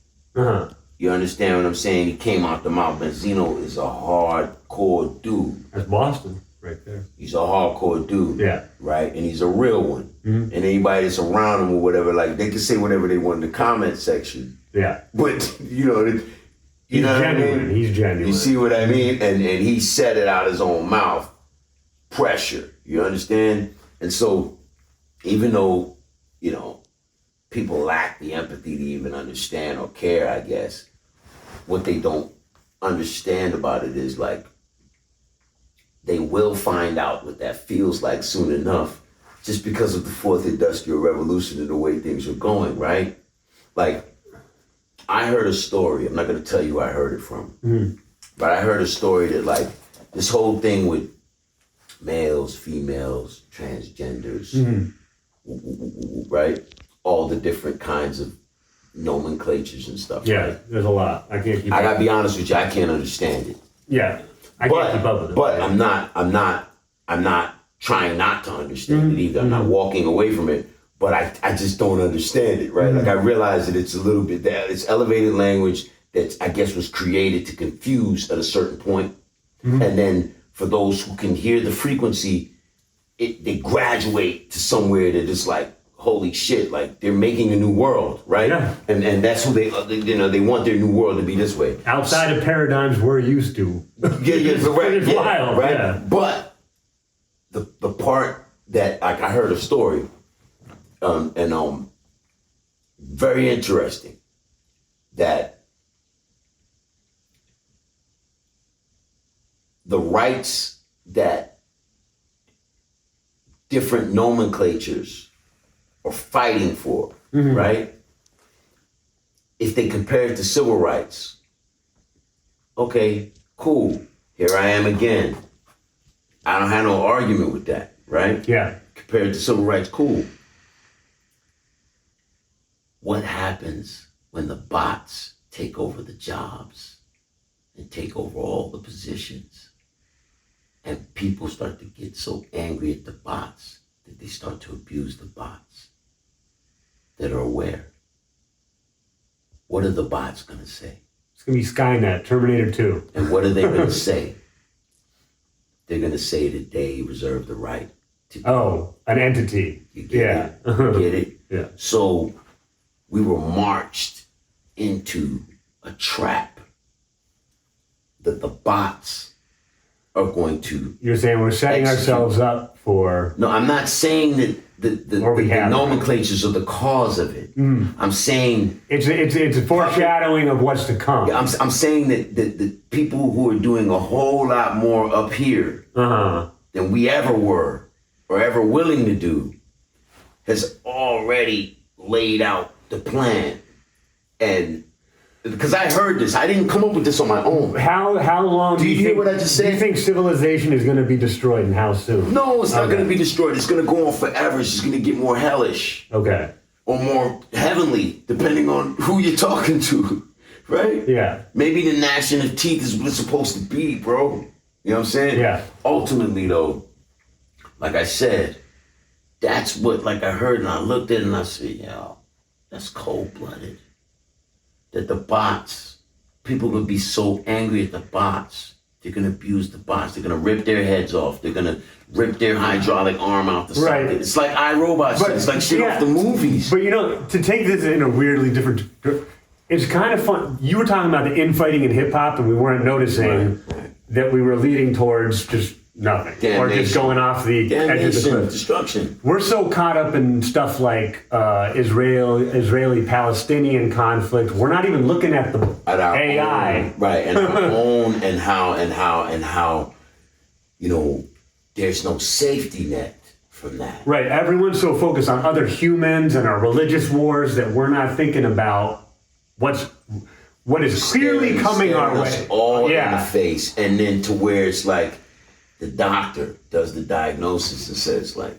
You understand what I'm saying? He came out the mouth. Benzino is a hardcore dude. That's Boston right there. He's a hardcore dude. Yeah. Right? And he's a real one. And anybody that's around him or whatever, they can say whatever they want in the comment section. Yeah. But, he's genuine. What I mean? He's genuine. You see what I mean? And he said it out his own mouth. Pressure. You understand? And so, even though, people lack the empathy to even understand or care, I guess, what they don't understand about it is they will find out what that feels like soon enough, just because of the fourth industrial revolution and the way things are going, right? I heard a story. I'm not going to tell you where I heard it from, but I heard a story that this whole thing with males, females, transgenders, right? All the different kinds of nomenclatures and stuff. Yeah, right? There's a lot. I can't keep. I gotta be honest with you. I can't understand it. Yeah, I can't keep up with it. But I'm not trying not to understand it either. I'm not walking away from it. But I just don't understand it, right? I realize that it's a little bit that it's elevated language that I guess was created to confuse at a certain point. And then for those who can hear the frequency, they graduate to somewhere that is holy shit, they're making a new world, right? Yeah. And that's who they want their new world to be this way. Outside of paradigms we're used to. It's wild, right? Yeah. But the part that I heard a story. Very interesting that the rights that different nomenclatures are fighting for, right? If they compare it to civil rights, okay, cool. Here I am again. I don't have no argument with that, right? Yeah. Compared to civil rights, cool. What happens when the bots take over the jobs and take over all the positions, and people start to get so angry at the bots that they start to abuse the bots that are aware? what are the bots gonna say? It's gonna be Skynet, Terminator 2. And what are they gonna say? They're gonna say that they reserve the right to. Oh, an entity. You get it? You get it? Yeah. So we were marched into a trap that the bots are going to. You're saying we're setting ourselves up for. No, I'm not saying that the nomenclatures are the cause of it. I'm saying it's a foreshadowing of what's to come. I'm saying that the people who are doing a whole lot more up here than we ever were or ever willing to do has already laid out the plan. And because I heard this, I didn't come up with this on my own. How long do you hear think, what I just said? Do you think civilization is going to be destroyed, and how soon? No, it's not going to be destroyed. It's going to go on forever. It's just going to get more hellish. Okay. Or more heavenly, depending on who you're talking to, right? Yeah. Maybe the gnashing of teeth is what it's supposed to be, bro. You know what I'm saying? Yeah. Ultimately, though, like I said, that's what, like I heard and I looked at it and I said, yo, that's cold-blooded. That the bots, people are going to be so angry at the bots, they're going to abuse the bots. They're going to rip their heads off. They're going to rip their hydraulic arm out the socket. It's like iRobot shit. It's like shit off the movies. But you know, to take this in a weirdly different, it's kind of fun. You were talking about the infighting in hip hop, and we weren't noticing that we were leading towards just nothing, or just going off the edge of the cliff. Destruction. We're so caught up in stuff like Israeli-Palestinian conflict. We're not even looking at the AI, own, right? And our own, and how, you know, there's no safety net from that. Right. Everyone's so focused on other humans and our religious wars that we're not thinking about what is clearly coming our way. All in the face, and then to where it's like, the doctor does the diagnosis and says like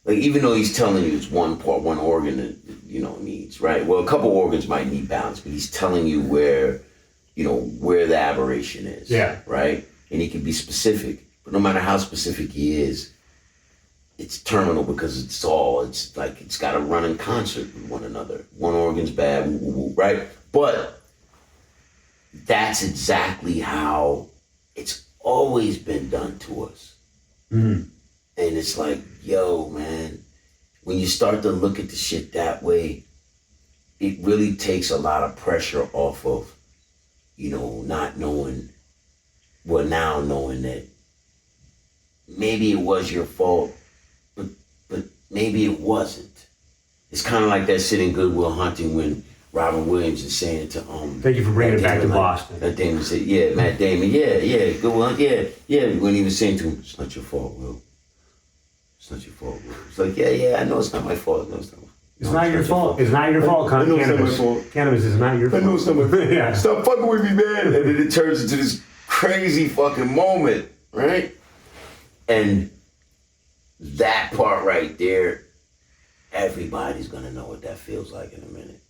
even though he's telling you it's one organ that, you know, needs, right? Well, a couple organs might need balance, but he's telling you where the aberration is. Yeah. Right? And he can be specific, but no matter how specific he is, it's terminal because it's like it's got to run in concert with one another. One organ's bad, right? But that's exactly how it's always been done to us. And it's like, yo, man, when you start to look at the shit that way, it really takes a lot of pressure off of, you know, not knowing, well, now knowing that maybe it was your fault, but maybe it wasn't. It's kind of like that shit in Good Will Hunting when Robin Williams is saying to thank you for bringing it back to Boston. Matt Damon said, yeah, Matt Damon, good one, yeah. When he was saying to him, it's not your fault, Will. It's not your fault, Will. It's like, yeah, I know it's not my fault. No, it's not. It's not your fault. It's not your fault, Canibus. It's not my fault. Canibus is not your fault. I know it's not my fault. Yeah. Stop fucking with me, man. And then it turns into this crazy fucking moment, right? And that part right there, everybody's gonna know what that feels like in a minute.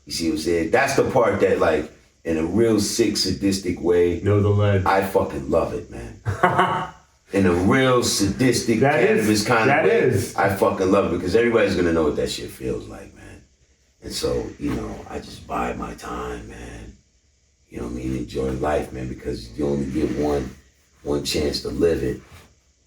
You see what I'm saying? That's the part that, like, in a real sick, sadistic way, know the lead. I fucking love it, man. In a real sadistic, cannabis kind of way, I fucking love it because everybody's gonna know what that shit feels like, man. And so, you know, I just bide my time, man. You know what I mean? Enjoy life, man, because you only get one chance to live it.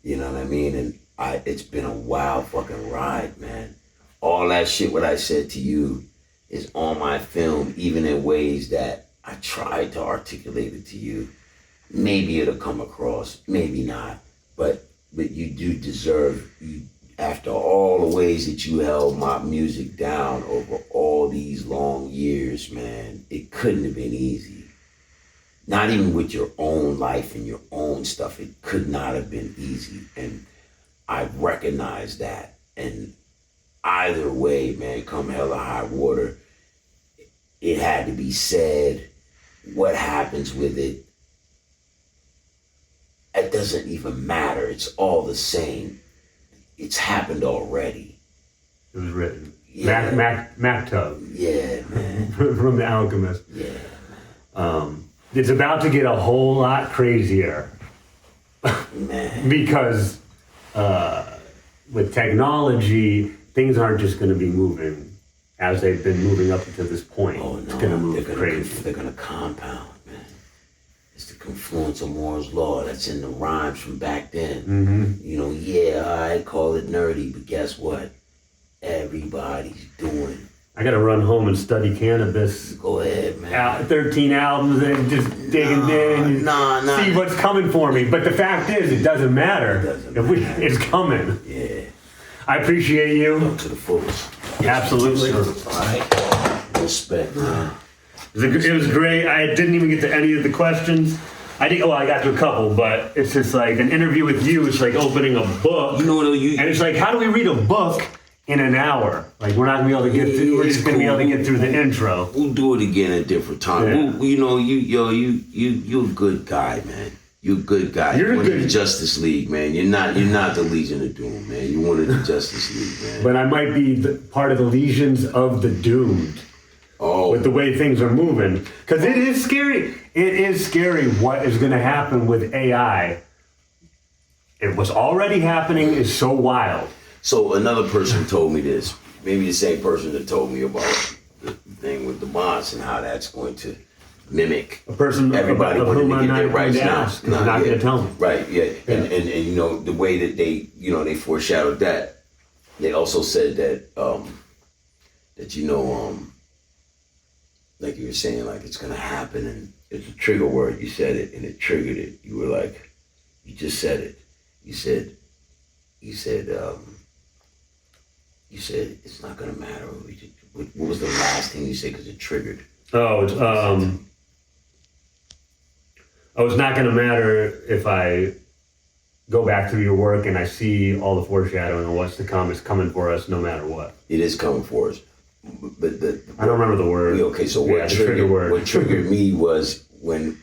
You know what I mean? And it's been a wild fucking ride, man. All that shit, what I said to you, is on my film, even in ways that I tried to articulate it to you. Maybe it'll come across, maybe not. But you do deserve, after all the ways that you held my music down over all these long years, man, it couldn't have been easy. Not even with your own life and your own stuff, it could not have been easy. And I recognize that. And either way, man, come hell or high water, it had to be said. What happens with it, it doesn't even matter. It's all the same. It's happened already. It was written. Yeah. Mak-Tube. Yeah, man. From The Alchemist. Yeah, man. It's about to get a whole lot crazier. Man. Because with technology, things aren't just going to be moving as they've been moving up to this point. Oh no, it's gonna move crazy. They're gonna compound, man. It's the confluence of Moore's law that's in the rhymes from back then. Mm-hmm. You know, yeah, I call it nerdy, but guess what? Everybody's doing. I gotta run home and study Canabis. Go ahead, man. 13 albums and just digging in, see what's coming for me. But the fact is, it doesn't matter. It's coming. Yeah. I appreciate you. Up to the fullest. Absolutely. All right. Respect, man. It was great. I didn't even get to any of the questions. I got to a couple, but it's just like an interview with you. It's like opening a book. You know what? And it's like, how do we read a book in an hour? Like, we're not gonna be able to get through. We're just gonna be able to get through the intro. We'll do it again at a different time. Yeah. You know, you're a good guy, man. You're a good guy. You're one of the Justice League, man. You're not the Legion of Doom, man. You're one of the Justice League, man. But I might be part of the legions of the doomed. Oh. With the way things are moving, because it is scary. It is scary what is going to happen with AI. What's already happening is so wild. So another person told me this. Maybe the same person that told me about the thing with the bots and how that's going to mimic a person. Everybody wanting to get their rights now. Not going to tell me. Right. Yeah. And you know the way that they foreshadowed that. They also said that like you were saying, like it's gonna happen, and it's a trigger word. You said it, and it triggered it. You were like, you just said it. You said it's not gonna matter. What was the last thing you said? Because it triggered. Oh, it's not gonna matter if I go back through your work and I see all the foreshadowing of what's to come. It's coming for us, no matter what. It is coming for us. But I don't remember the word. Okay, so what triggered me was when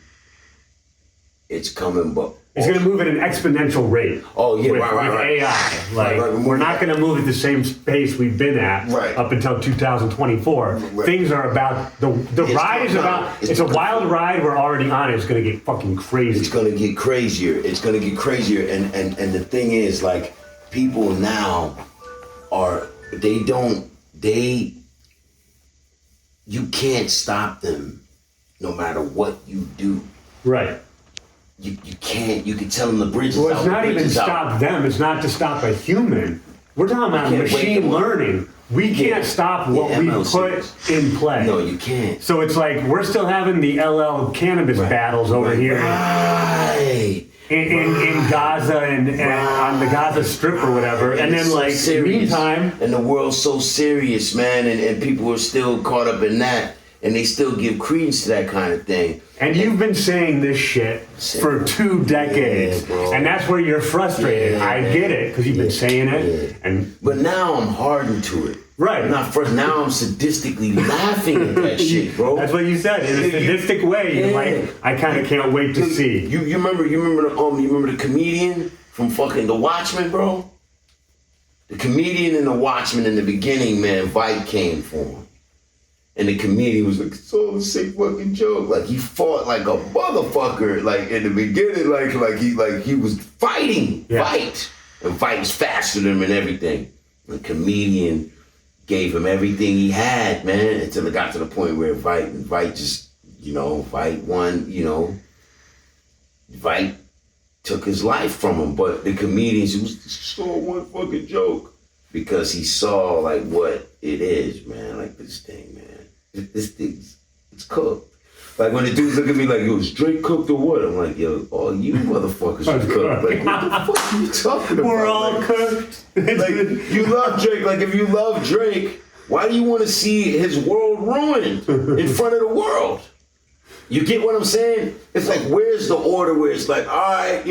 it's coming, but it's going to move at an exponential rate. Oh yeah, with right. AI, like we're not going to move at the same pace we've been at up until 2024. Right. Things are about the ride is about. It's a wild ride. We're already on it. It's going to get fucking crazy. It's going to get crazier. And the thing is, like, people now you can't stop them no matter what you do. Right. You can't. You can tell them the bridge is out. Well, it's not even stop them. It's not to stop a human. We're talking about machine learning. We can't stop what we put in play. No, you can't. So it's like we're still having the LL Canabis battles over here. Right. In Gaza and on the Gaza Strip or whatever. And then, like, meantime. And the world's so serious, man. And people are still caught up in that. And they still give credence to that kind of thing. And you've been saying this shit for 2 decades. Yeah, and that's where you're frustrated. Yeah, I get it, because you've been saying it. Yeah. But now I'm hardened to it. Right. Now I'm sadistically laughing at that shit, bro. That's what you said. In a sadistic way, you're like, I kind of can't wait to see. You remember the comedian from fucking The Watchmen, bro? The comedian in The Watchmen in the beginning, man, Vite came for him. And the comedian was like, it's all a sick fucking joke. Like, he fought like a motherfucker, like in the beginning, like he was fighting, fight. And Vite was faster than him and everything. The comedian gave him everything he had, man, until it got to the point where Vite just, Vite won, Vite took his life from him. But the comedian saw one fucking joke because he saw like what it is, man, like this thing, man. This thing's, it's cooked. Like when the dudes look at me like, yo, is Drake cooked or what? I'm like, yo, all you motherfuckers are cooked. Like, what the fuck are you talking about? We're all cooked. Like, you love Drake. Like, if you love Drake, why do you want to see his world ruined in front of the world? You get what I'm saying? It's like, where's the order where it's like, all right,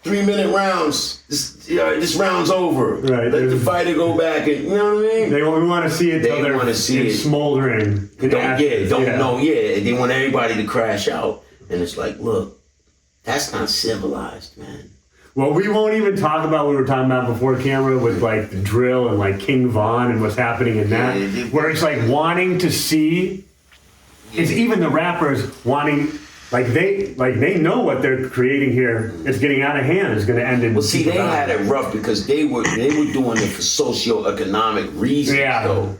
3-minute rounds. This round's over. Right. Let the fighter go back and, you know what I mean? We want to see it till they're smoldering. They want everybody to crash out. And it's like, look, that's not civilized, man. Well, we won't even talk about what we were talking about before camera with like the drill and like King Von and what's happening in that. Where it's like wanting to see, it's even the rappers wanting. Like they know what they're creating here is getting out of hand. Is going to end in. Well, see, they had it rough because they were doing it for socioeconomic reasons, though.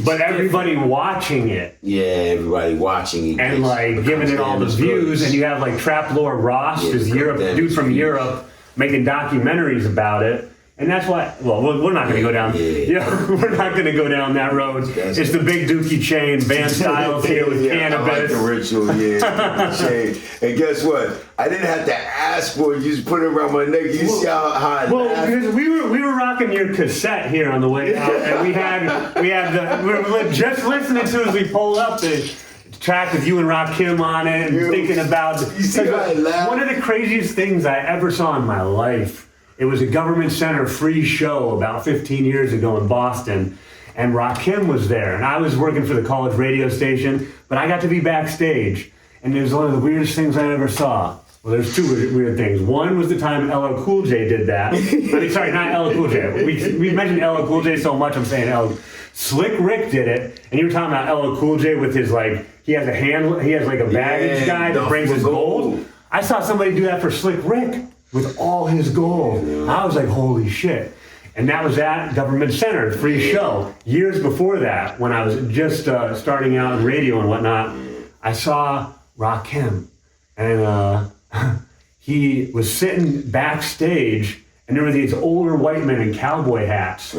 but everybody watching it. Yeah, everybody watching it. And like giving it all the views. And you have like Trap Lord Ross, this dude from Europe, making documentaries about it. And that's why, well, we're not going to go down, we're not going to go down that road. It's the Big Dookie Chain, Van Styles here with Canabis. I like the ritual, the chain. And guess what? I didn't have to ask for it. You just put it around my neck. You see how I because we were rocking your cassette here on the way out, and we were just listening to as we pulled up the track with you and Rakim on it, and thinking about one of the craziest things I ever saw in my life. It was a government center free show about 15 years ago in Boston, and Rakim was there, and I was working for the college radio station, but I got to be backstage, and it was one of the weirdest things I ever saw. Well, there's two weird things. One was the time LL Cool J did that. I mean, sorry, not LL Cool J. We mentioned LL Cool J so much, I'm saying LL. Slick Rick did it, and you were talking about LL Cool J with his he has like a baggage guy that brings his gold. I saw somebody do that for Slick Rick with all his gold. I was like, holy shit. And that was at Government Center, free show. Years before that, when I was just starting out in radio and whatnot, I saw Rakim, and he was sitting backstage, and there were these older white men in cowboy hats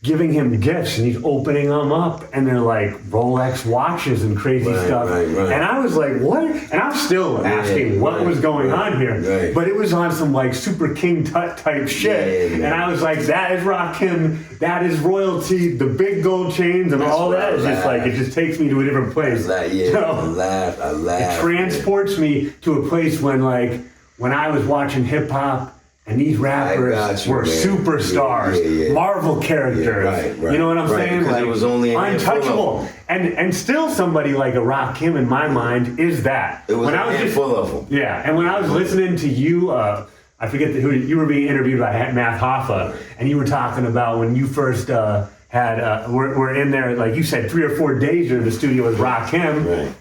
giving him gifts, and he's opening them up, and they're like Rolex watches and crazy stuff. And I was like, what? And I'm still asking what was going on here. But it was on some like Super King Tut type shit. And I was like, that is Rakim, that is royalty, the big gold chains and all that is just like, it just takes me to a different place. I laugh. It transports me to a place when I was watching hip hop, and these rappers were superstars, Marvel characters. You know what I'm saying? Like, it was only untouchable. And still somebody like a Rakim in my mind is that. It was a handful of them. Yeah, and when I was listening to you, I forget who you were being interviewed by Matt Hoffa, and you were talking about when you first were in there, like you said, 3 or 4 days you're in the studio with Rakim.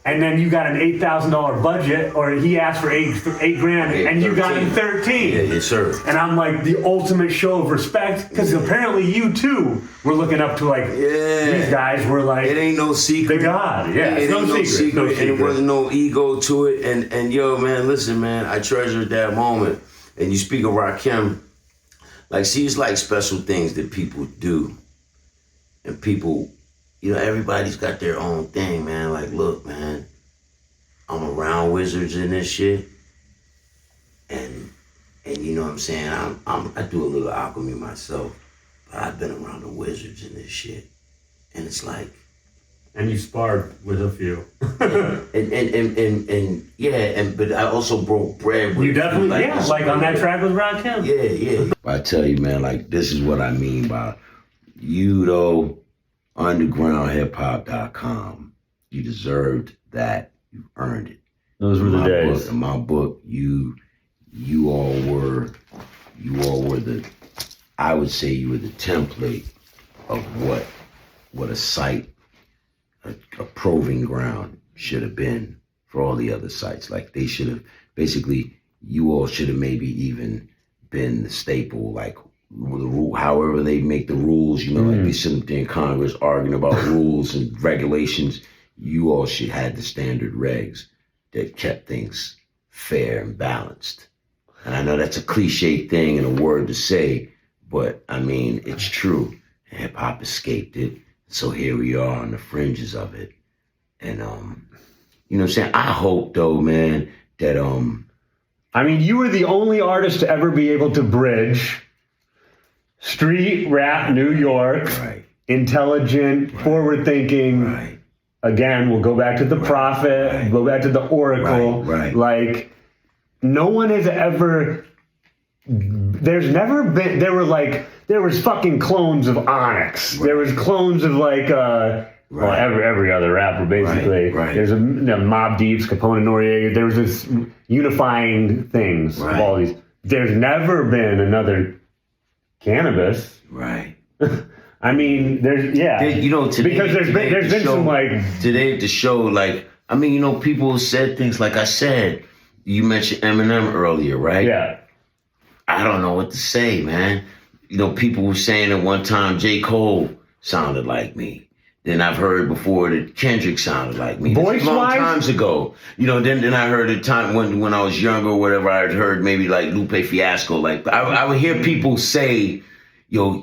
And then you got an $8,000 budget, or he asked for eight grand, and you got him 13. Yeah, yes, sir. And I'm like, the ultimate show of respect, because apparently you too were looking up to these guys were like, it ain't no secret. The God, it no ain't no secret. And it wasn't no ego to it. And yo, man, listen, man, I treasured that moment. And you speak of Rakim, it's like special things that people do, and people. Everybody's got their own thing, man. Like, look, man, I'm around wizards in this shit, and you know what I'm saying. I do a little alchemy myself, but I've been around the wizards in this shit, and it's like. And you sparred with a few. But I also broke bread with. You definitely, like on that track with Rakim. Yeah. I tell you, man, this is what I mean by you, though. UndergroundHipHop.com. You deserved that. You earned it. Those were the days. In my book, you all were I would say you were the template of what a site, a proving ground should have been for all the other sites. Like they should have, basically, you all should have maybe even been the staple, however they make the rules, like they sit up there in Congress arguing about rules and regulations. You all should have the standard regs that kept things fair and balanced. And I know that's a cliche thing and a word to say, but I mean, it's true. Hip hop escaped it. So here we are on the fringes of it. And, you know what I'm saying? I hope though, man, that, I mean, you were the only artist to ever be able to bridge street rap, New York, intelligent, forward-thinking. Again, we'll go back to the Prophet, go back to the Oracle. Like, no one has ever. There's never been. There was fucking clones of Onyx. There was clones of every other rapper basically. There's Mobb Deep's, Capone and Noriega. There was this unifying things of all these. There's never been another Canibus. I mean, there's today, because there's been some today at the show, people said things like I said. You mentioned Eminem earlier, right? Yeah. I don't know what to say, man. People were saying at one time J. Cole sounded like me. Then I've heard before that Kendrick sounded like me. Voice-wise? Long times ago. Then I heard a time when I was younger or whatever, I had heard maybe like Lupe Fiasco. Like I would hear people say, yo,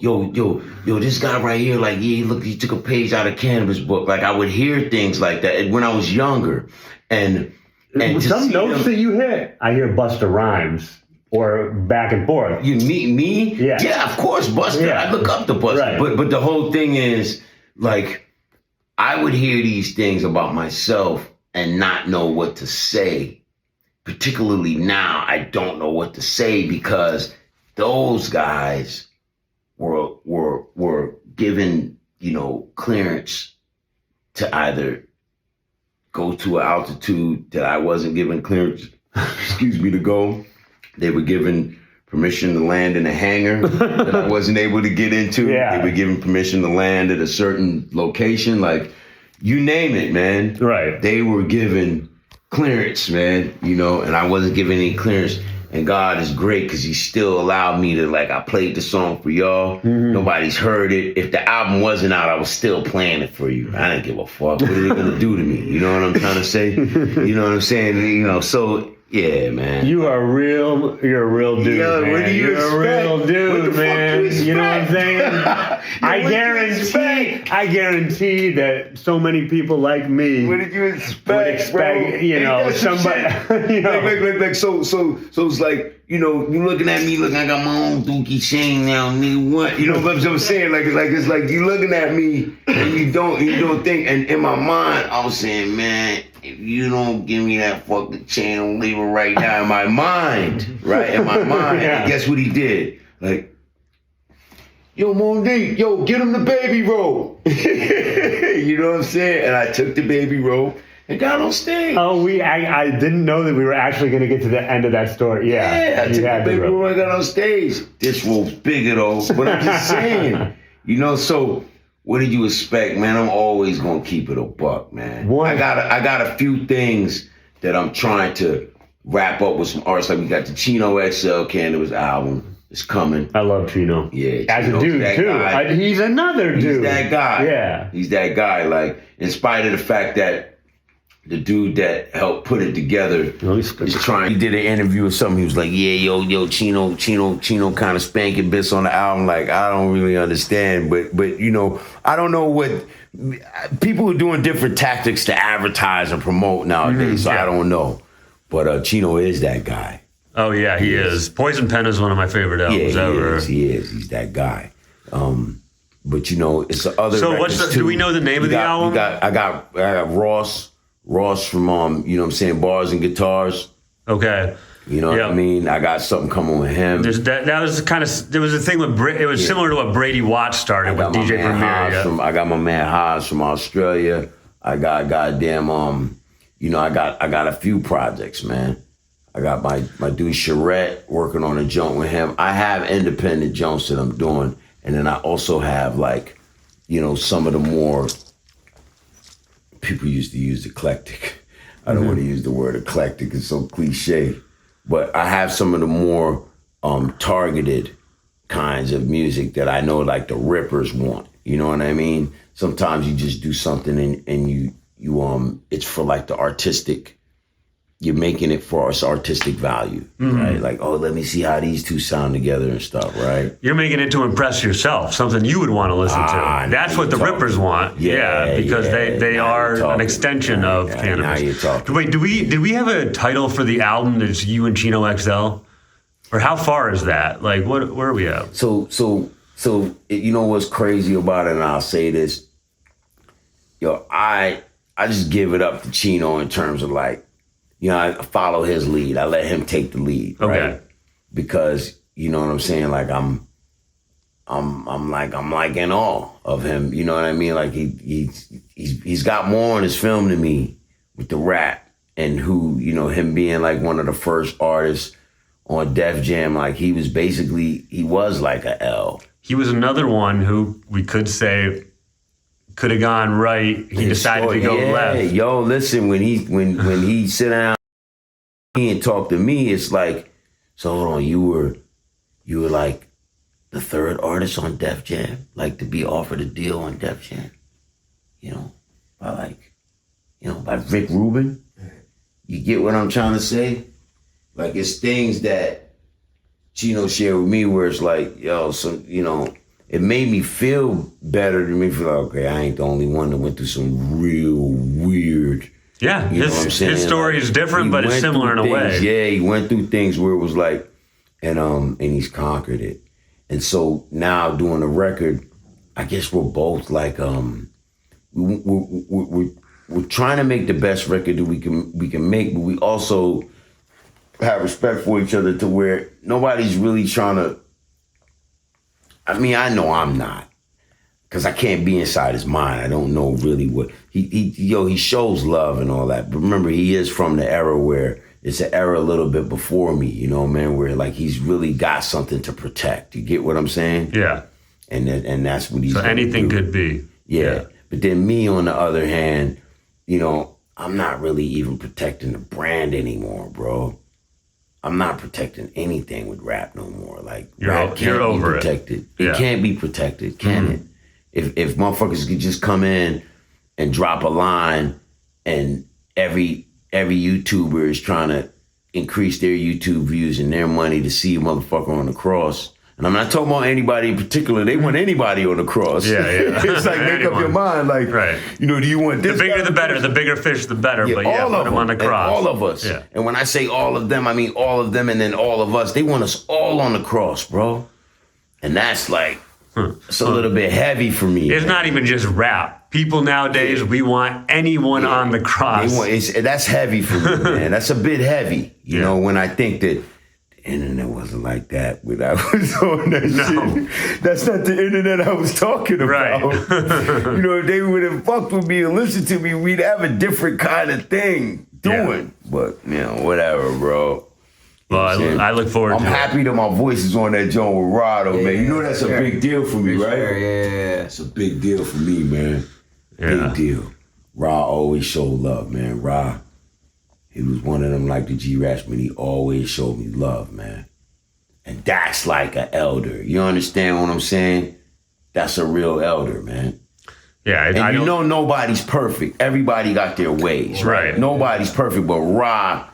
this guy right here, like, yeah, look, he took a page out of Canibus book. Like I would hear things like that when I was younger. And some notes that you hit, I hear Busta Rhymes or back and forth. You meet me? Yeah. Yeah, of course, Busta. Yeah. I look up to Busta. Right. But the whole thing is, like, I would hear these things about myself and not know what to say. Particularly now, I don't know what to say because those guys were given, clearance to either go to an altitude that I wasn't given clearance, to go. They were given permission to land in a hangar that I wasn't able to get into. Yeah. They were given permission to land at a certain location. Like, you name it, man. Right. They were given clearance, man, and I wasn't given any clearance. And God is great because he still allowed me to, like, I played the song for y'all. Mm-hmm. Nobody's heard it. If the album wasn't out, I was still playing it for you. I didn't give a fuck. What are they going to do to me? You know what I'm trying to say? You know what I'm saying? So... Yeah, man. You're a real dude, Yo, man. What do you You're expect? a real dude, man. You know what I'm saying? I guarantee that so many people like me What did you expect? would expect, somebody. Like, so it's like, you looking at me, I got my own Dookie Chain now, nigga. What? You know what I'm saying? It's like you looking at me and you don't think. And in my mind, I was saying, man, if you don't give me that fucking chain, I'm leaving right now. In my mind, right? In my mind. Yeah. And guess what he did? Like, yo, Monique, get him the baby rope. You know what I'm saying? And I took the baby rope and got on stage. Oh, I didn't know that we were actually going to get to the end of that story. Yeah, I took the baby rope and got on stage. This rope's bigger though, but I'm just saying, so what did you expect, man? I'm always gonna keep it a buck, man. I got a few things that I'm trying to wrap up with some artists. Like we got the Chino XL Canibus album. It's coming. I love Chino. Yeah, as a dude too. He's another dude. He's that guy. Yeah, he's that guy. Like, in spite of the fact that the dude that helped put it together is trying. He did an interview or something. He was like, yeah, yo, Chino kind of spanking bits on the album. Like, I don't really understand, but I don't know what people are doing different tactics to advertise and promote nowadays. So I don't know, but Chino is that guy. Oh yeah, he is. Poison Pen is one of my favorite albums ever. He is. He's that guy. But it's the other. So do we know the name of the album? I got Ross from Bars and Guitars. Okay. You know what I mean? I got something coming with him. That was there was a thing with it was similar to what Brady Watts started with DJ Premier. I got my man Haas from Australia. I got goddamn I got a few projects, man. I got my dude Charette working on a joint with him. I have independent joints that I'm doing, and then I also have some of the more people used to use eclectic. I don't want to use the word eclectic. It's so cliche. But I have some of the more targeted kinds of music that I know like the Rippers want. You know what I mean? Sometimes you just do something and you it's for like the artistic. You're making it for its artistic value, right? Like, oh, let me see how these two sound together and stuff, right? You're making it to impress yourself, something you would want to listen to. That's what the Rippers want. Yeah, because they are an extension of Canibus. Now you're talking. Wait, did we have a title for the album that's you and Chino XL? Or how far is that? Like, where are we at? So what's crazy about it, and I'll say this. I just give it up to Chino in terms of like, I follow his lead. I let him take the lead, right? Because you know what I'm saying. Like I'm like in awe of him. You know what I mean? Like he's got more on his film than me with the rap, and him being like one of the first artists on Def Jam. Like he was like a L. He was another one who we could say could have gone right. He decided to go left. Yo, listen, when he sit down and talk to me, it's like, so hold on, you were like the third artist on Def Jam, like to be offered a deal on Def Jam, you know, by Rick Rubin. You get what I'm trying to say? Like, it's things that Chino shared with me where it's like, yo, it made me feel better to me. Feel like, okay, I ain't the only one that went through some real weird. Yeah, you know what I'm saying? His story is different, but it's similar in a way. Yeah, he went through things where it was like, and he's conquered it. And so now doing a record, I guess we're both like, we're trying to make the best record that we can make, but we also have respect for each other to where nobody's really trying to. I mean, I know I'm not, because I can't be inside his mind. I don't know really what he shows love and all that. But remember, he is from the era where it's an era a little bit before me, you know, man, where like he's really got something to protect. You get what I'm saying? Yeah. And that's what he's. So anything could be. Yeah. But then me, on the other hand, you know, I'm not really even protecting the brand anymore, bro. I'm not protecting anything with rap no more. Like, rap can't be protected. It can't be protected, can it? If motherfuckers could just come in and drop a line, and every YouTuber is trying to increase their YouTube views and their money to see a motherfucker on the cross. And I'm not talking about anybody in particular. They want anybody on the cross. Yeah. It's like, make up your mind. Like, you know, do you want this? The bigger the better. The bigger fish, the better. But yeah, put them on the cross. All of us. Yeah. And when I say all of them, I mean all of them and then all of us. They want us all on the cross, bro. And that's like, it's a little bit heavy for me. It's not even just rap. People nowadays, we want anyone on the cross. That's heavy for me, man. That's a bit heavy. You know, when I think that internet wasn't like that when I was on that shit. That's not the internet I was talking about. Right. You know, if they would have fucked with me and listened to me, we'd have a different kind of thing doing. Yeah. But, you know, whatever, bro. Well, I look forward to it. I'm happy that my voice is on that joint with Rod, man. You know that's a big deal for me, right? Yeah. It's a big deal for me, man. Yeah. Big deal. Rod always showed love, man. Rod. He was one of them like the G-Raps, but he always showed me love, man. And that's like an elder. You understand what I'm saying? That's a real elder, man. Yeah, and you know nobody's perfect. Everybody got their ways, right? Nobody's perfect, but Ra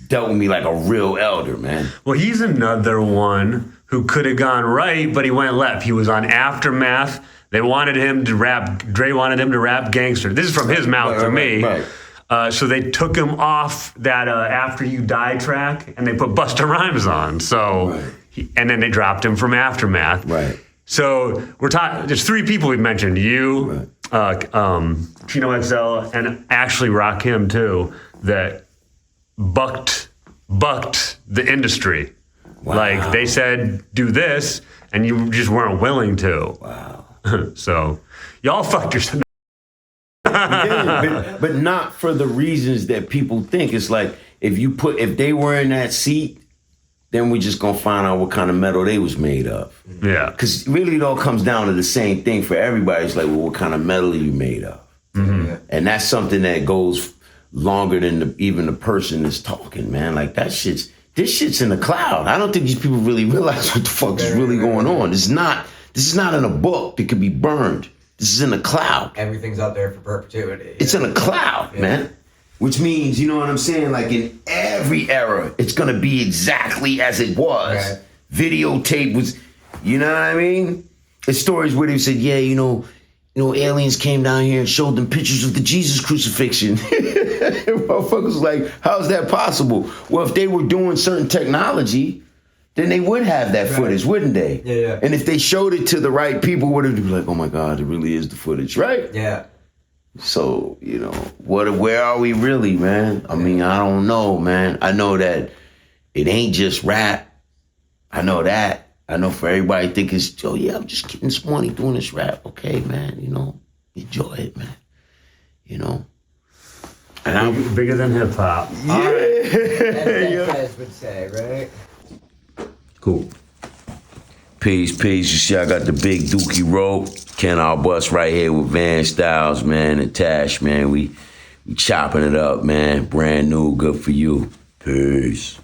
dealt with me like a real elder, man. Well, he's another one who could have gone right, but he went left. He was on Aftermath. They wanted him to rap. Dre wanted him to rap gangster. This is from his mouth to me. Right. So they took him off that After You Die track, and they put Busta Rhymes on. So, and then they dropped him from Aftermath. Right. So we're talking. There's three people we've mentioned: you, Chino XL, and actually Rakim too, that bucked the industry. Wow. Like they said, do this, and you just weren't willing to. Wow. So y'all fucked yourself. But not for the reasons that people think. It's like if they were in that seat, then we're just gonna find out what kind of metal they was made of. Yeah. Because really it all comes down to the same thing for everybody. It's like, well, what kind of metal are you made of? Mm-hmm. And that's something that goes longer than even the person that's talking, man. Like this shit's in the cloud. I don't think these people really realize what the fuck is really going on. This is not in a book that could be burned. This is in the cloud. Everything's out there for perpetuity. It's in a cloud, man. Which means, you know what I'm saying? Like in every era, it's gonna be exactly as it was. Right. Videotape was, you know what I mean? There's stories where they said, yeah, you know, aliens came down here and showed them pictures of the Jesus crucifixion. Motherfuckers like, how's that possible? Well, if they were doing certain technology, then they would have that footage, wouldn't they? Yeah. And if they showed it to the right people, would it be like, oh my God, it really is the footage, right? Yeah. So, you know, where are we really, man? I mean, I don't know, man. I know that it ain't just rap. I know that. I know for everybody think it's, oh yeah, I'm just getting some money doing this rap. Okay, man, you know, enjoy it, man. You know? And I'm bigger than hip hop. Yeah. As you guys would say, right? Cool. Peace. You see, I got the Big Dookie rope. Canabis right here with Van Styles, man, and Tash, man. We chopping it up, man. Brand new, good for you. Peace.